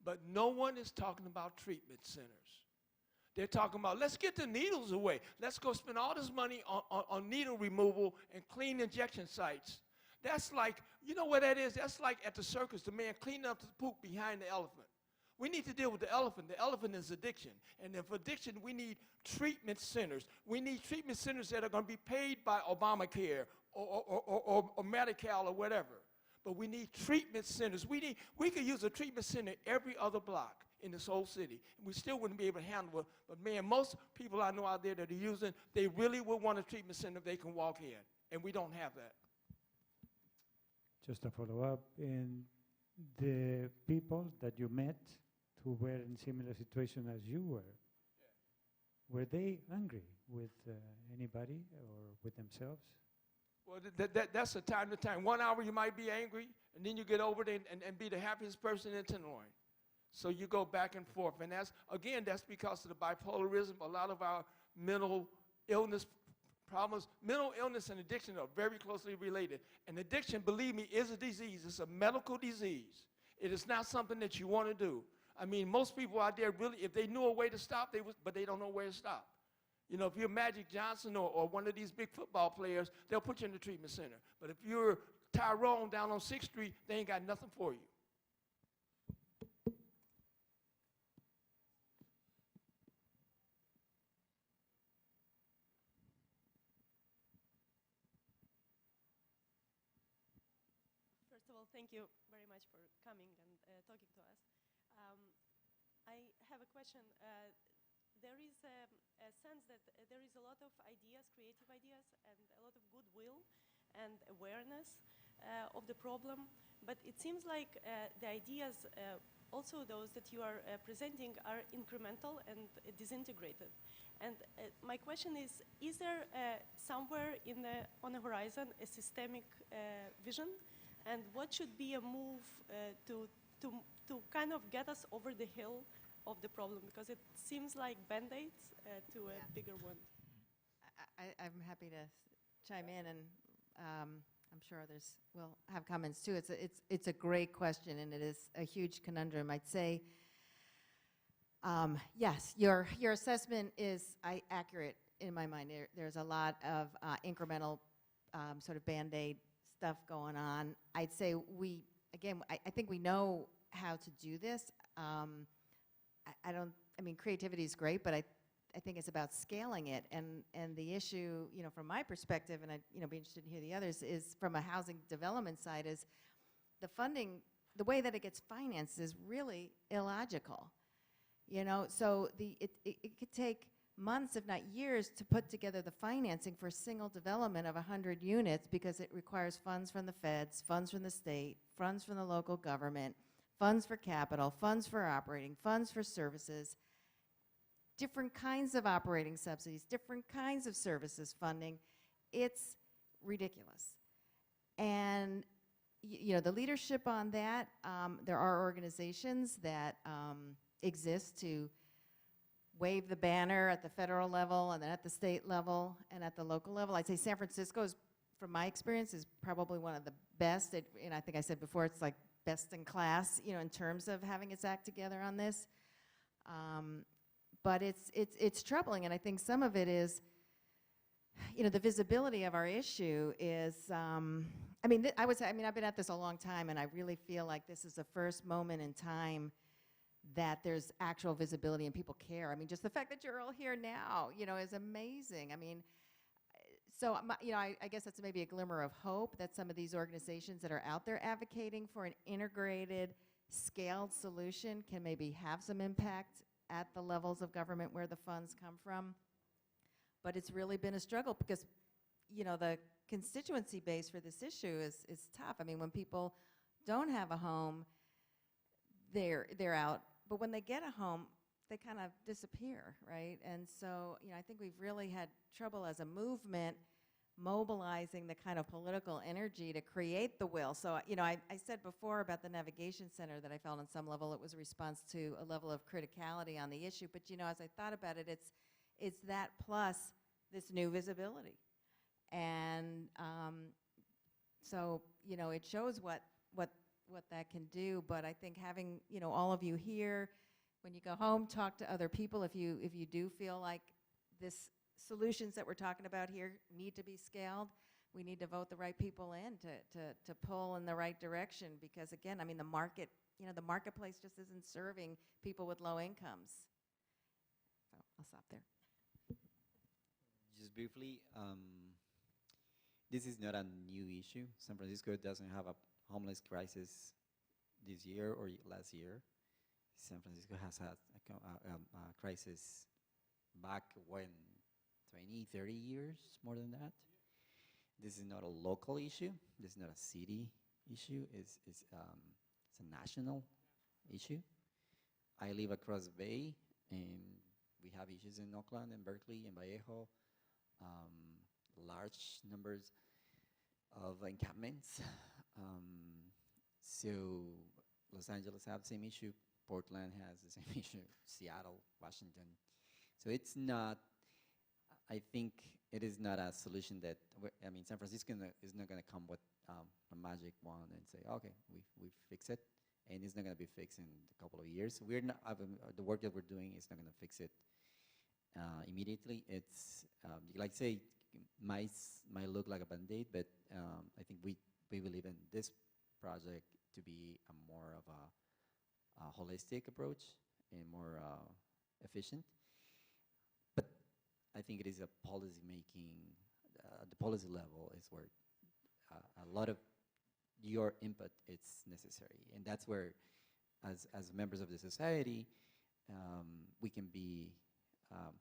But no one is talking about treatment centers. They're talking about, let's get the needles away. Let's go spend all this money on needle removal and clean injection sites. That's like, you know what that is? That's like at the circus, the man cleaning up the poop behind the elephant. We need to deal with the elephant. The elephant is addiction. And for addiction, we need treatment centers. We need treatment centers that are going to be paid by Obamacare or Medi-Cal or whatever. But we need treatment centers. We could use a treatment center every other block in this whole city. We still wouldn't be able to handle it. But man, most people I know out there that are using, they really would want a treatment center if they can walk in. And we don't have that. Just a follow-up, in the people that you met who were in similar situation as you were they angry with anybody or with themselves? Well, that's a time to time. 1 hour you might be angry, and then you get over it and be the happiest person in Tenderloin. So you go back and forth. And that's because of the bipolarism. A lot of our mental illness problems, mental illness and addiction are very closely related. And addiction, believe me, is a disease. It's a medical disease. It is not something that you want to do. I mean, most people out there really, if they knew a way to stop, but they don't know where to stop. You know, if you're Magic Johnson or one of these big football players, they'll put you in the treatment center. But if you're Tyrone down on 6th Street, they ain't got nothing for you. First of all, thank you very much for coming and talking to us. I have a question. There is a sense that there is a lot of ideas, creative ideas, and a lot of goodwill and awareness of the problem, but it seems like the ideas, also those that you are presenting, are incremental and disintegrated. And my question is there somewhere on the horizon a systemic vision, and what should be a move to kind of get us over the hill of the problem, because it seems like Band-Aids to a bigger one. I'm happy to chime in, and I'm sure others will have comments too. It's a great question, and it is a huge conundrum. I'd say, yes, your assessment is accurate in my mind. There's a lot of incremental sort of Band-Aid stuff going on. I'd say I think we know how to do this. I mean, creativity is great, but I think it's about scaling it. And the issue, you know, from my perspective, and I'd be interested to hear the others, is from a housing development side, is the funding, the way that it gets financed is really illogical. You know, so it could take months, if not years, to put together the financing for a single development of 100 units, because it requires funds from the feds, funds from the state, funds from the local government, funds for capital, funds for operating, funds for services, different kinds of operating subsidies, different kinds of services funding. It's ridiculous. And you know, the leadership on that, there are organizations that exist to wave the banner at the federal level and then at the state level and at the local level. I'd say San Francisco is, from my experience, is probably one of the best. And I think I said before, it's like best in class, you know, in terms of having its act together on this. But it's troubling, and I think some of it is you know, the visibility of our issue is, I mean, I would say, I mean, I've been at this a long time, and I really feel like this is the first moment in time that there's actual visibility and people care. I mean, just the fact that you're all here now, you know, is amazing. I mean, so, you know, I guess that's maybe a glimmer of hope that some of these organizations that are out there advocating for an integrated, scaled solution can maybe have some impact at the levels of government where the funds come from. But it's really been a struggle because, you know, the constituency base for this issue is tough. I mean, when people don't have a home, they're out. But when they get a home, they kind of disappear, right? And so, you know, I think we've really had trouble as a movement mobilizing the kind of political energy to create the will. So, you know, I said before about the Navigation Center that I felt on some level it was a response to a level of criticality on the issue. But, you know, as I thought about it, it's that plus this new visibility. And so, you know, it shows what that can do. But I think having, you know, all of you here, when you go home, talk to other people. If you do feel like this solutions that we're talking about here need to be scaled, we need to vote the right people in to pull in the right direction. Because again, I mean, the market, you know, the marketplace just isn't serving people with low incomes. So I'll stop there. Just briefly, this is not a new issue. San Francisco doesn't have a homeless crisis this year or last year. San Francisco has had a crisis back when 20, 30 years, more than that. This is not a local issue. This is not a city issue. It's a national issue. I live across the bay, and we have issues in Oakland and Berkeley and Vallejo. Large numbers of encampments. So Los Angeles have the same issue. Portland has the same issue. Seattle, Washington. So it's not, I think it is not a solution that, I mean, San Francisco is not going to come with a magic wand and say, okay, we fix it. And it's not going to be fixed in a couple of years. We're not, the work that we're doing is not going to fix it immediately. It's, like say, might look like a Band-Aid, but I think we believe in this project to be a more of a holistic approach and more efficient. But I think it is a policy making, the policy level is where a lot of your input is necessary. And that's where, as members of the society, we can be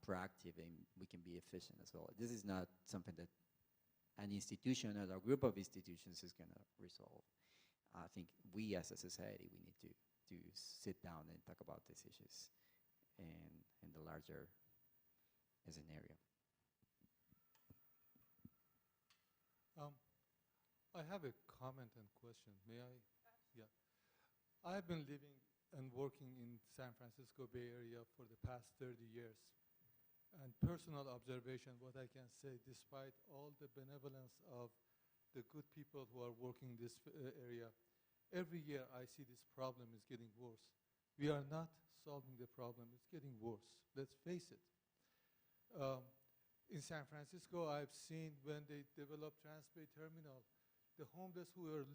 proactive and we can be efficient as well. This is not something that an institution or a group of institutions is going to resolve. I think we as a society, we need to sit down and talk about these issues in the larger scenario. I have a comment and question. May I? Yeah. I've been living and working in San Francisco Bay Area for the past 30 years. And personal observation, what I can say, despite all the benevolence of the good people who are working in this area, every year I see this problem is getting worse. We are not solving the problem, it's getting worse. Let's face it. In San Francisco, I've seen when they developed Transbay Terminal, the homeless who were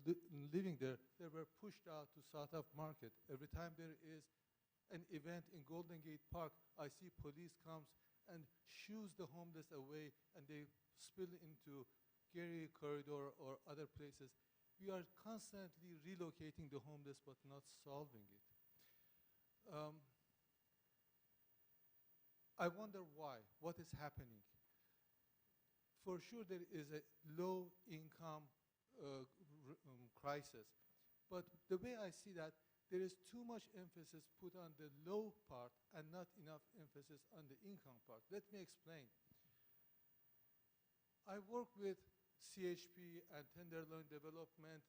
living there, they were pushed out to South of Market. Every time there is an event in Golden Gate Park, I see police comes and shoos the homeless away, and they spill into Gary Corridor or other places. We are constantly relocating the homeless but not solving it. I wonder why, what is happening? For sure there is a low income crisis, but the way I see that, there is too much emphasis put on the low part and not enough emphasis on the income part. Let me explain. I work with CHP and Tenderloin development.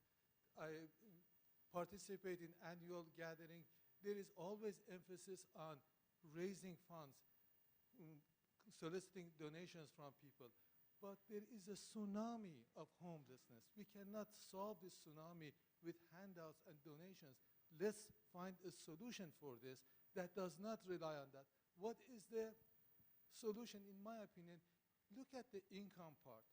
I participate in annual gathering. There is always emphasis on raising funds, soliciting donations from people. But there is a tsunami of homelessness. We cannot solve this tsunami with handouts and donations. Let's find a solution for this that does not rely on that. What is the solution? In my opinion, look at the income part.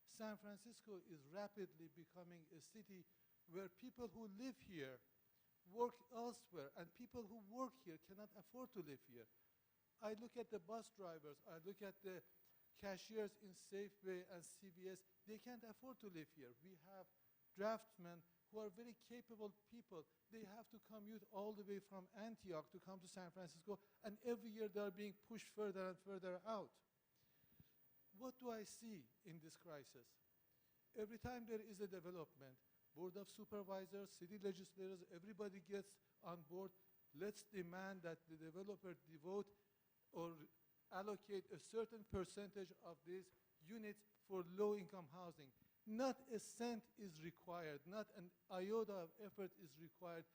San Francisco is rapidly becoming a city where people who live here work elsewhere, and people who work here cannot afford to live here. I look at the bus drivers, I look at the cashiers in Safeway and CVS, they can't afford to live here. We have draftsmen who are very capable people. They have to commute all the way from Antioch to come to San Francisco, and every year they are being pushed further and further out. What do I see in this crisis? Every time there is a development, Board of Supervisors, city legislators, everybody gets on board. Let's demand that the developer devote or allocate a certain percentage of these units for low-income housing. Not a cent is required, not an iota of effort is required.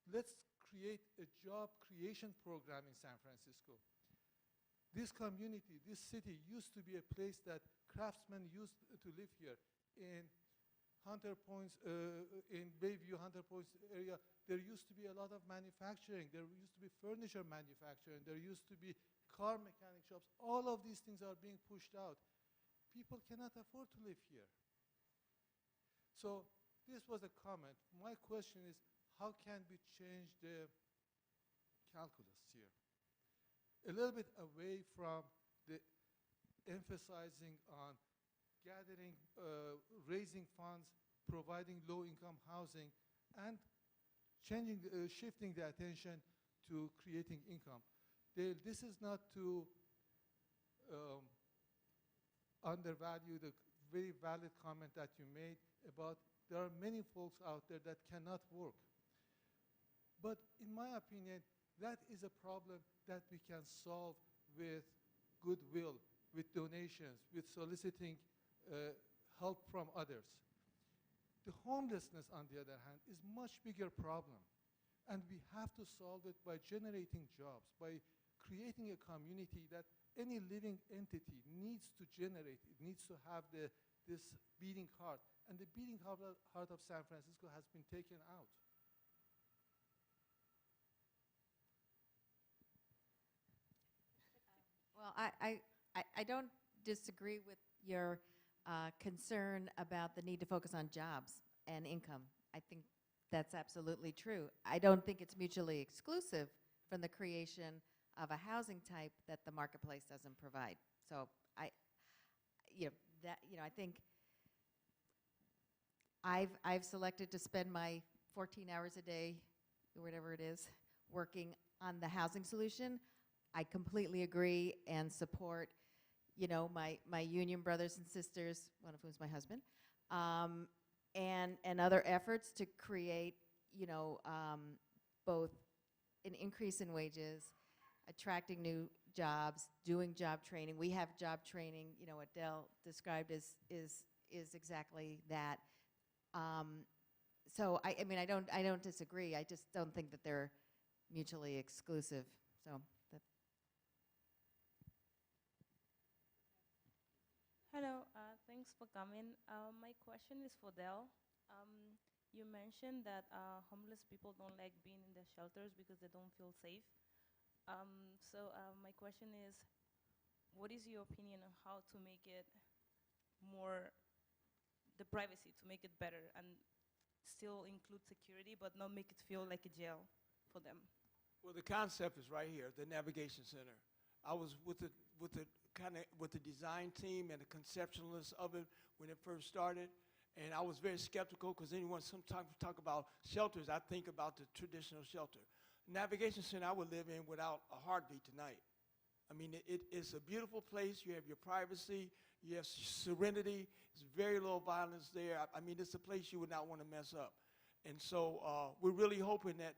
Let's create a job creation program in San Francisco. This community, this city used to be a place that craftsmen used to live here. In Hunter Points, in Bayview, Hunter Points area, there used to be a lot of manufacturing. There used to be furniture manufacturing. There used to be car mechanic shops. All of these things are being pushed out. People cannot afford to live here. So this was a comment. My question is, how can we change the calculus here? A little bit away from the emphasizing on gathering, raising funds, providing low-income housing, and changing, shifting the attention to creating income. This is not to undervalue the very valid comment that you made about there are many folks out there that cannot work. But in my opinion, that is a problem that we can solve with goodwill, with donations, with soliciting help from others. The homelessness, on the other hand, is much bigger problem. And we have to solve it by generating jobs, by creating a community that any living entity needs to generate. It needs to have this beating heart. And the beating heart of San Francisco has been taken out. Well, I don't disagree with your concern about the need to focus on jobs and income. I think that's absolutely true. I don't think it's mutually exclusive from the creation of a housing type that the marketplace doesn't provide. So I think I've selected to spend my 14 hours a day, or whatever it is, working on the housing solution. I completely agree and support, my union brothers and sisters, one of whom is my husband, and other efforts to create, both an increase in wages, attracting new jobs, doing job training. We have job training, what Dell described is exactly that. So I don't disagree. I just don't think that they're mutually exclusive. So. Hello, thanks for coming. My question is for Dell. You mentioned that homeless people don't like being in the shelters because they don't feel safe. So my question is, what is your opinion on how to make it more, the privacy, to make it better and still include security, but not make it feel like a jail for them? Well, the concept is right here, the Navigation Center. I was with the design team and the conceptualists of it when it first started, and I was very skeptical because anyone sometimes talk about shelters, I think about the traditional shelter. Navigation Center I would live in without a heartbeat tonight. I mean, it's a beautiful place. You have your privacy, you have serenity. There's very little violence there. I mean, it's a place you would not want to mess up. And so we're really hoping that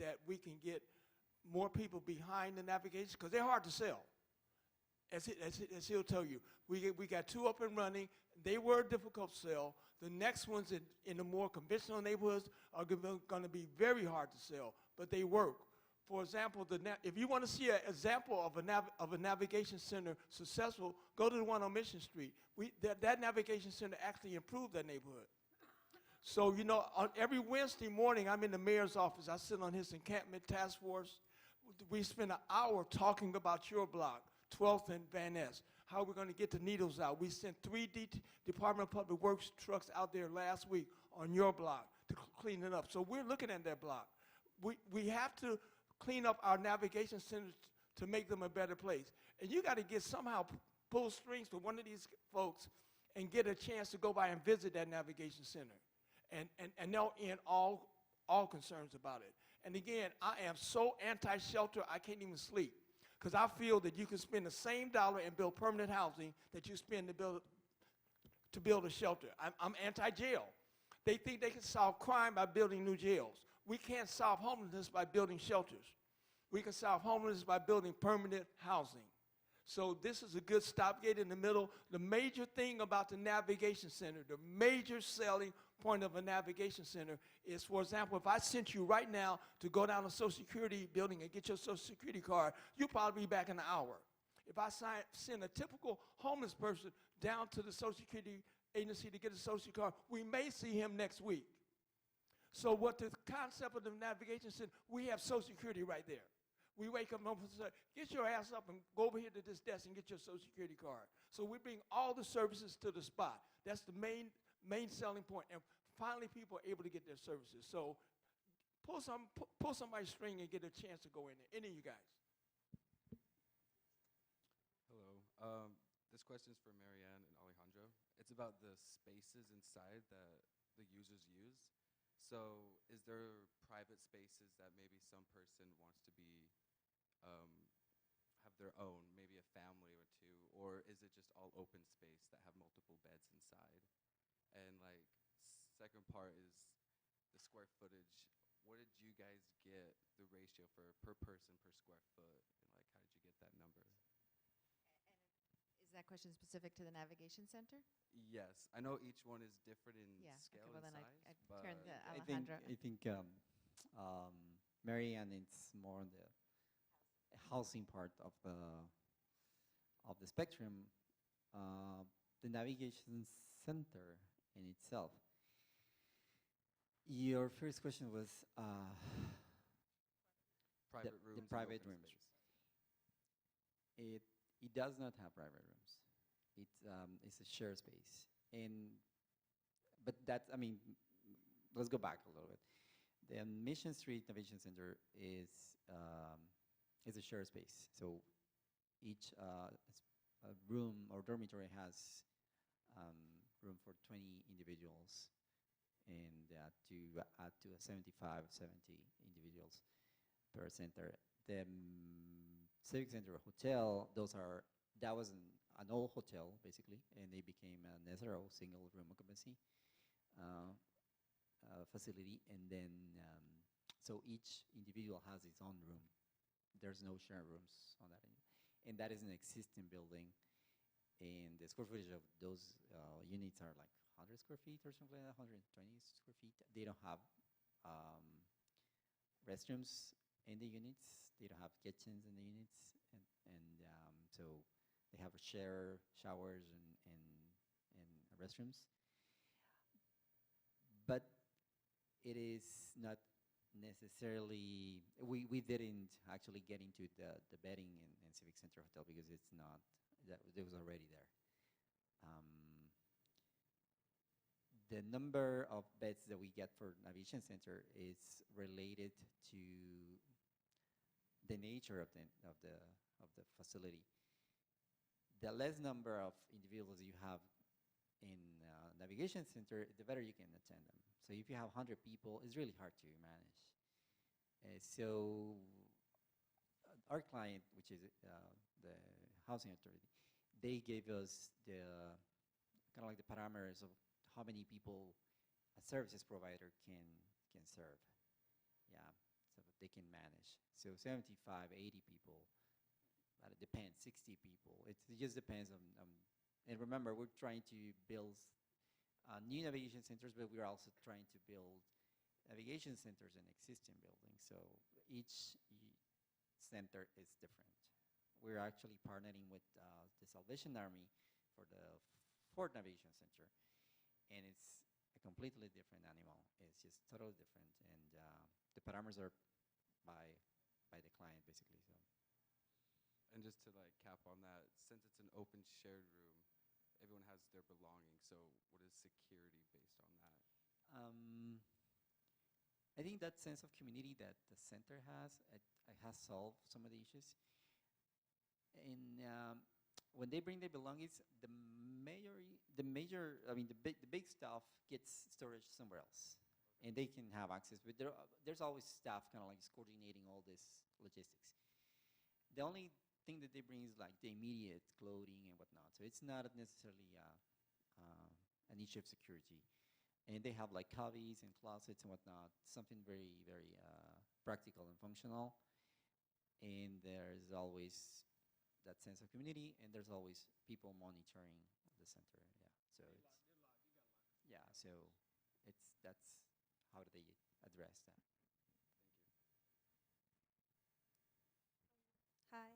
that we can get more people behind the navigation, because they're hard to sell. As he'll tell you, we got 2 up and running. They were difficult to sell. The next ones in the more conventional neighborhoods are going to be very hard to sell, but they work. For example, if you want to see an example of a navigation center successful, go to the one on Mission Street. That navigation center actually improved that neighborhood. So, on every Wednesday morning, I'm in the mayor's office. I sit on his encampment task force. We spend an hour talking about your block, 12th and Van Ness. How we're going to get the needles out. We sent 3 Department of Public Works trucks out there last week on your block to clean it up. So we're looking at that block. We have to clean up our navigation centers to make them a better place. And you got to get somehow pull strings to one of these folks and get a chance to go by and visit that navigation center. And they'll end all concerns about it. And again, I am so anti-shelter, I can't even sleep. Because I feel that you can spend the same dollar and build permanent housing that you spend to build a shelter. I'm anti-jail. They think they can solve crime by building new jails. We can't solve homelessness by building shelters. We can solve homelessness by building permanent housing. So this is a good stopgate in the middle. The major thing about the navigation center, the major selling point of a navigation center is, for example, if I sent you right now to go down to Social Security building and get your Social Security card, you'll probably be back in an hour. If I send a typical homeless person down to the Social Security agency to get a Social Security card, we may see him next week. So what the concept of the navigation center, we have Social Security right there. We wake up and say, get your ass up and go over here to this desk and get your Social Security card. So we bring all the services to the spot. That's the main selling point. And finally, people are able to get their services. So pull somebody's string and get a chance to go in there. Any of you guys? Hello. This question is for Maryann and Alejandro. It's about the spaces inside that the users use. So is there private spaces that maybe some person wants to be, have their own, maybe a family or two, or is it just all open space that have multiple beds inside? And like, second part is the square footage. What did you guys get the ratio for per person per square foot? And like, how did you get that number? Is that question specific to the navigation center? Yes, I know each one is different in scale well and then size. I turn to I Alejandro. think Maryann, it's more on the housing part of the spectrum. The navigation center in itself. Your first question was Private rooms. the and private open rooms. space. It does not have private rooms. It's a shared space, but that's, I mean, let's go back a little bit. The Mission Street Navigation Center is a shared space. So each room or dormitory has room for 20 individuals, and to add to 75, 70 individuals per center. The Civic Center Hotel, that was an old hotel, basically, and they became an SRO, single room occupancy facility, and then, so each individual has its own room. There's no shared rooms on that end. And that is an existing building, and the square footage of those units are like 100 square feet or something like that, 120 square feet. They don't have restrooms in the units. They don't have kitchens in the units, and so they have share showers and restrooms. But it is not necessarily, we didn't actually get into the bedding in Civic Center Hotel because it's not, it was already there. The number of beds that we get for Navigation Center is related to the nature of the facility. The less number of individuals you have in Navigation Center, the better you can attend them. So if you have 100 people, it's really hard to manage. So our client, which is the housing authority, they gave us the kind of like the parameters of how many people a services provider can serve. Yeah, so that they can manage. So 75, 80 people, but it depends, 60 people. It just depends on, and remember, we're trying to build new navigation centers, but we're also trying to build navigation centers in existing buildings. So each center is different. We're actually partnering with the Salvation Army for the Ford Navigation Center, and it's a completely different animal. It's just totally different, and the parameters are by the client, basically. So. And just to like cap on that, since it's an open shared room, everyone has their belongings. So what is security based on that? I think that sense of community that the center has, it has solved some of the issues. And when they bring their belongings, the big stuff gets storage somewhere else, and they can have access. But there's always staff kind of like coordinating all this logistics. The only thing that they bring is like the immediate clothing and whatnot. So it's not necessarily an issue of security. And they have like cubbies and closets and whatnot, something very, very practical and functional. And there's always that sense of community, and there's always people monitoring the center. Yeah, so that's how do they address that. Hi,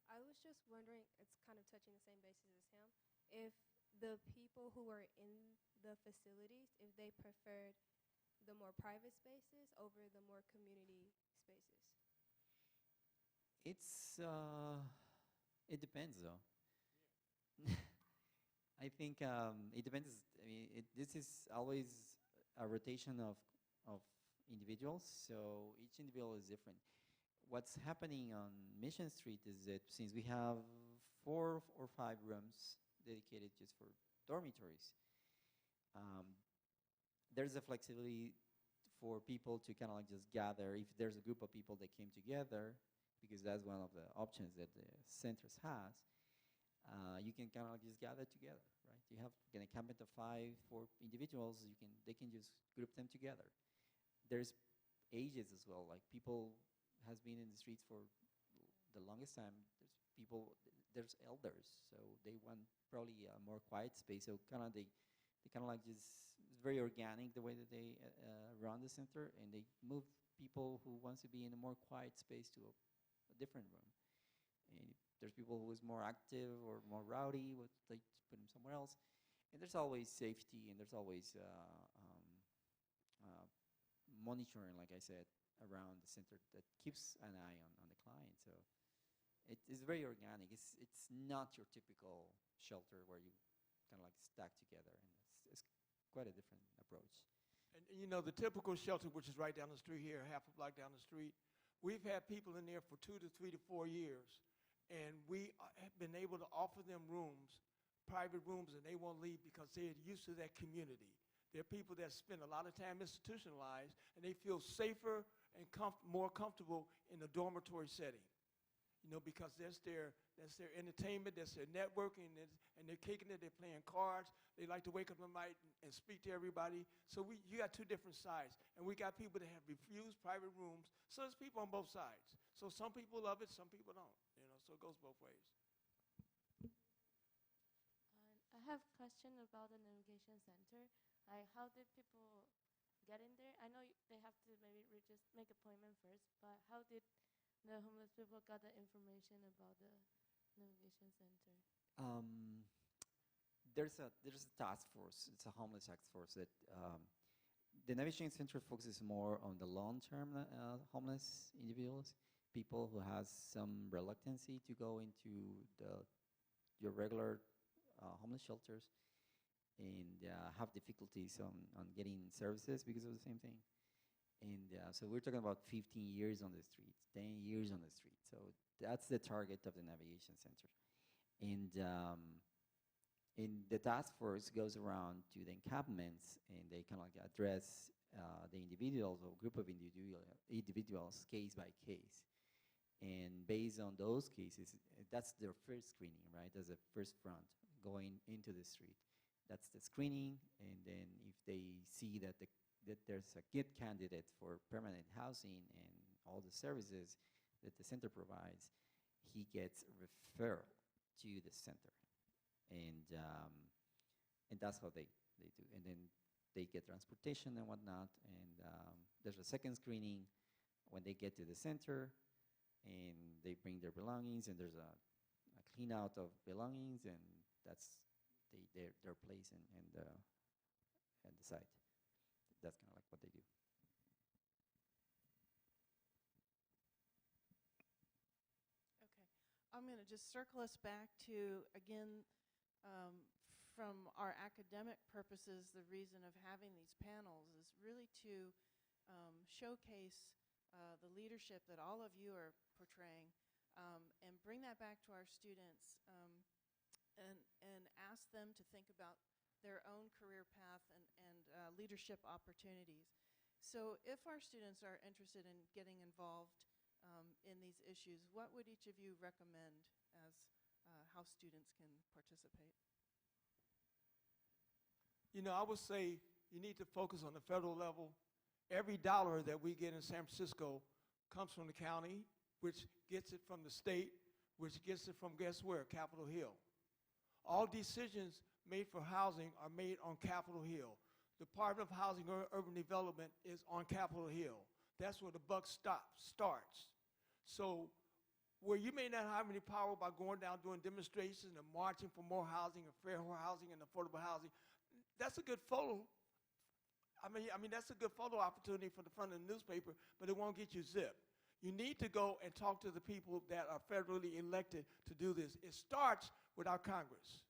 I was just wondering, it's kind of touching the same basis as him, if the people who are in the facilities, if they preferred the more private spaces over the more community spaces. It depends though. I think it depends. I mean, this is always a rotation of individuals, so each individual is different. What's happening on Mission Street is that since we have 4 or 5 rooms dedicated just for dormitories, there's a flexibility for people to kind of like just gather. If there's a group of people that came together, because that's one of the options that the centers has, you can kind of like just gather together, right? You have an encampment of 5, 4 individuals. They can just group them together. There's ages as well. Like people has been in the streets for the longest time. There's elders, so they want probably a more quiet space. So they kind of like just, it's very organic the way that they run the center, and they move people who wants to be in a more quiet space to a different room. And if there's people who is more active or more rowdy, they put them somewhere else. And there's always safety, and there's always monitoring, like I said, around the center that keeps an eye on the client. So it's very organic. It's not your typical shelter where you kind of like stack together, and it's quite a different approach. And you know, the typical shelter, which is right down the street here, half a block down the street, we've had people in there for 2 to 3 to 4 years, and we have been able to offer them rooms, private rooms, and they won't leave because they're used to that community. They're people that spend a lot of time institutionalized, and they feel safer and more comfortable in a dormitory setting. You know, because that's their entertainment, that's their networking, and they're kicking it, they're playing cards. They like to wake up at night and speak to everybody. So you got 2 different sides. And we got people that have refused private rooms. So there's people on both sides. So some people love it, some people don't. You know, so it goes both ways. I have a question about the navigation center. Like, how did people get in there? I know they have to maybe just make appointment first, but how did the homeless people got the information about the navigation center? There's a task force. It's a homeless task force that the navigation center focuses more on the long-term homeless individuals, people who has some reluctancy to go into your regular homeless shelters, and have difficulties on getting services because of the same thing. And so we're talking about 15 years on the streets, 10 years on the street. So that's the target of the navigation center. And the task force goes around to the encampments, and they kind of like address the individuals or group of individuals case by case. And based on those cases, that's their first screening, right? That's the first front going into the street. That's the screening, and then if they see that there's a good candidate for permanent housing and all the services that the center provides, he gets referral to the center. And that's how they do. And then they get transportation and whatnot, and there's a second screening when they get to the center, and they bring their belongings, and there's a clean out of belongings, and that's their place and the site. That's kind of like what they do. Okay. I'm going to just circle us back to, again, from our academic purposes, the reason of having these panels is really to showcase the leadership that all of you are portraying, and bring that back to our students, and ask them to think about their own career path and leadership opportunities. So if our students are interested in getting involved in these issues, what would each of you recommend as how students can participate? You know, I would say you need to focus on the federal level. Every dollar that we get in San Francisco comes from the county, which gets it from the state, which gets it from, guess where? Capitol Hill. All decisions made for housing are made on Capitol Hill. The Department of Housing and Urban Development is on Capitol Hill. That's where the buck starts. So where you may not have any power by going down doing demonstrations and marching for more housing and fair housing and affordable housing, that's a good photo. I mean, that's a good photo opportunity for the front of the newspaper, but it won't get you zip. You need to go and talk to the people that are federally elected to do this. It starts with our Congress.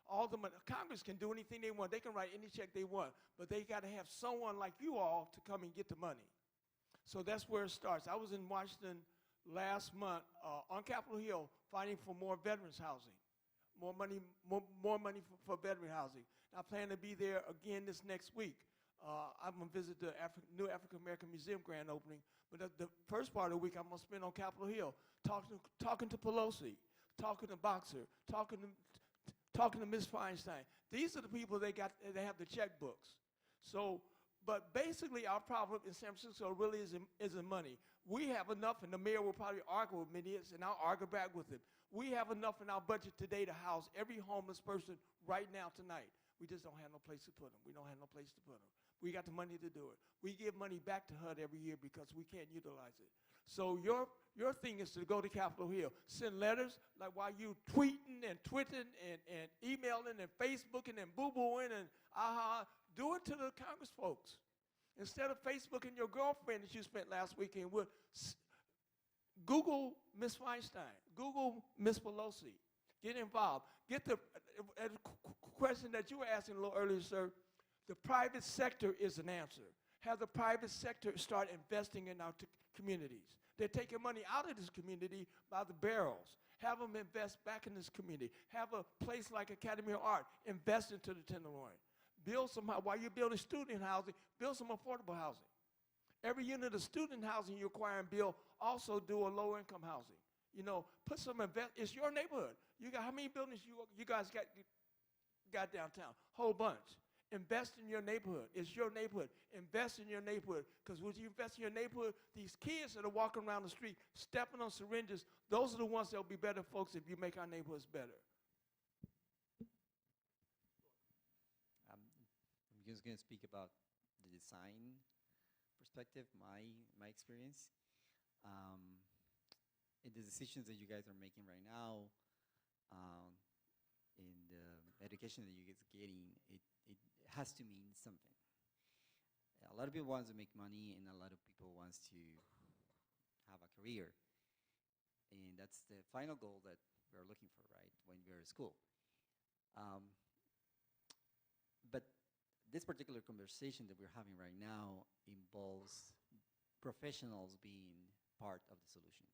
All the money, Congress can do anything they want. They can write any check they want, but they got to have someone like you all to come and get the money. So that's where it starts. I was in Washington last month on Capitol Hill fighting for more veterans housing, more money for veteran housing. And I plan to be there again this next week. I'm going to visit the new African American Museum grand opening, but the first part of the week I'm going to spend on Capitol Hill talking to Pelosi, talking to Boxer, talking to Ms. Feinstein. These are the people they have the checkbooks. So, but basically our problem in San Francisco really isn't money. We have enough, and the mayor will probably argue with me, and I'll argue back with him. We have enough in our budget today to house every homeless person right now tonight. We just don't have no place to put them. We don't have no place to put them. We got the money to do it. We give money back to HUD every year because we can't utilize it. So your thing is to go to Capitol Hill, send letters, like while you tweeting and twitting and emailing and Facebooking and boo-booing and do it to the Congress folks. Instead of Facebooking your girlfriend that you spent last weekend with, Google Ms. Feinstein, Google Ms. Pelosi. Get involved. Get the question that you were asking a little earlier, sir. The private sector is an answer. Have the private sector start investing in our communities. They're taking money out of this community by the barrels. Have them invest back in this community. Have a place like Academy of Art invest into the Tenderloin. Build some, while you're building student housing, build some affordable housing. Every unit of student housing you acquire and build, also do a low-income housing. You know, put some it's your neighborhood. You got, how many buildings you guys got downtown? Whole bunch. Invest in your neighborhood. It's your neighborhood. Invest in your neighborhood. Because when you invest in your neighborhood, these kids that are walking around the street, stepping on syringes, those are the ones that will be better folks if you make our neighborhoods better. I'm just going to speak about the design perspective, my experience. In the decisions that you guys are making right now, in the education that you guys are getting, it has to mean something. A lot of people want to make money, and a lot of people want to have a career. And that's the final goal that we're looking for, right, when we're at school. But this particular conversation that we're having right now involves professionals being part of the solution.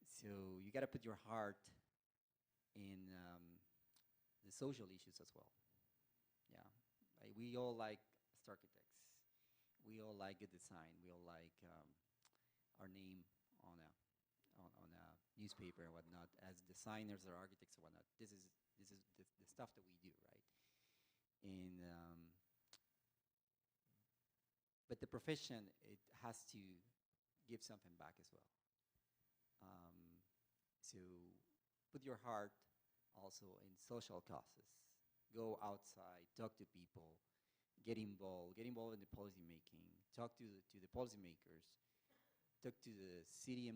So you got to put your heart in the social issues as well. Yeah, we all like architects. We all like good design. We all like our name on a newspaper and whatnot. As designers or architects or whatnot, this is the stuff that we do, right? And but the profession, it has to give something back as well. So put your heart also in social causes. Go outside, talk to people, get involved in the policy making, talk to the policymakers, talk to the city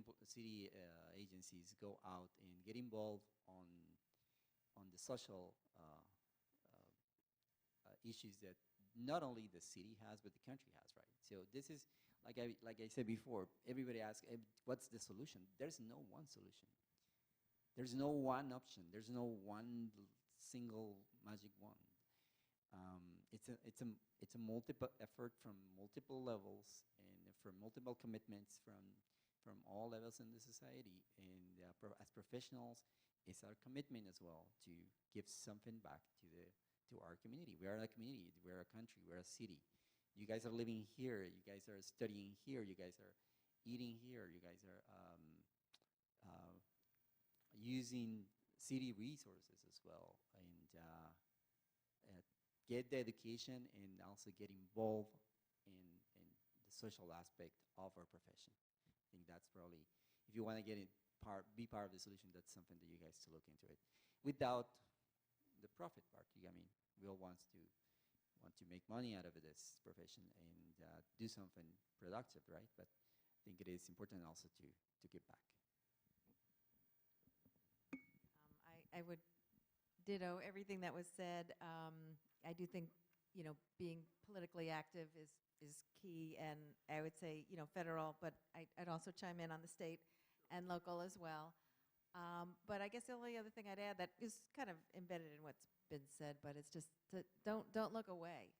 agencies, go out and get involved on the social issues that not only the city has, but the country has, right? So this is, like I said before, everybody asks, what's the solution? There's no one solution. there's no one option. There's no one single magic wand. It's a multiple effort from multiple levels and from multiple commitments from all levels in the society. And as professionals, it's our commitment as well to give something back to our community. We are a community. We are a country. We're a city. You guys are living here. You guys are studying here. You guys are eating here. You guys are using city resources as well, and get the education and also get involved in the social aspect of our profession. I think that's probably, if you want to be part of the solution, that's something that you guys to look into it. Without the profit part, I mean, we all want to make money out of this profession and do something productive, right? But I think it is important also to give back. I would ditto everything that was said. I do think, being politically active is key, and I would say, federal, but I'd also chime in on the state and local as well. But I guess the only other thing I'd add that is kind of embedded in what's been said, but it's just don't look away.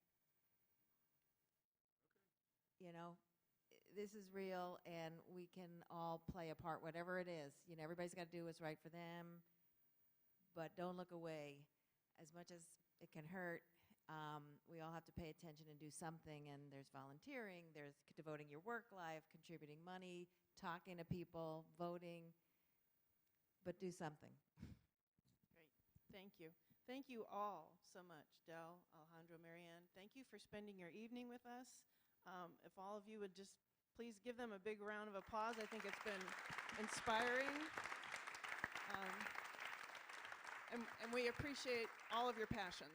This is real, and we can all play a part, whatever it is. Everybody's got to do what's right for them, but don't look away. As much as it can hurt, we all have to pay attention and do something, and there's volunteering, there's devoting your work life, contributing money, talking to people, voting, but do something. Great, thank you. Thank you all so much, Del, Alejandro, Maryann. Thank you for spending your evening with us. If all of you would just please give them a big round of applause. I think it's been inspiring. And we appreciate all of your passions.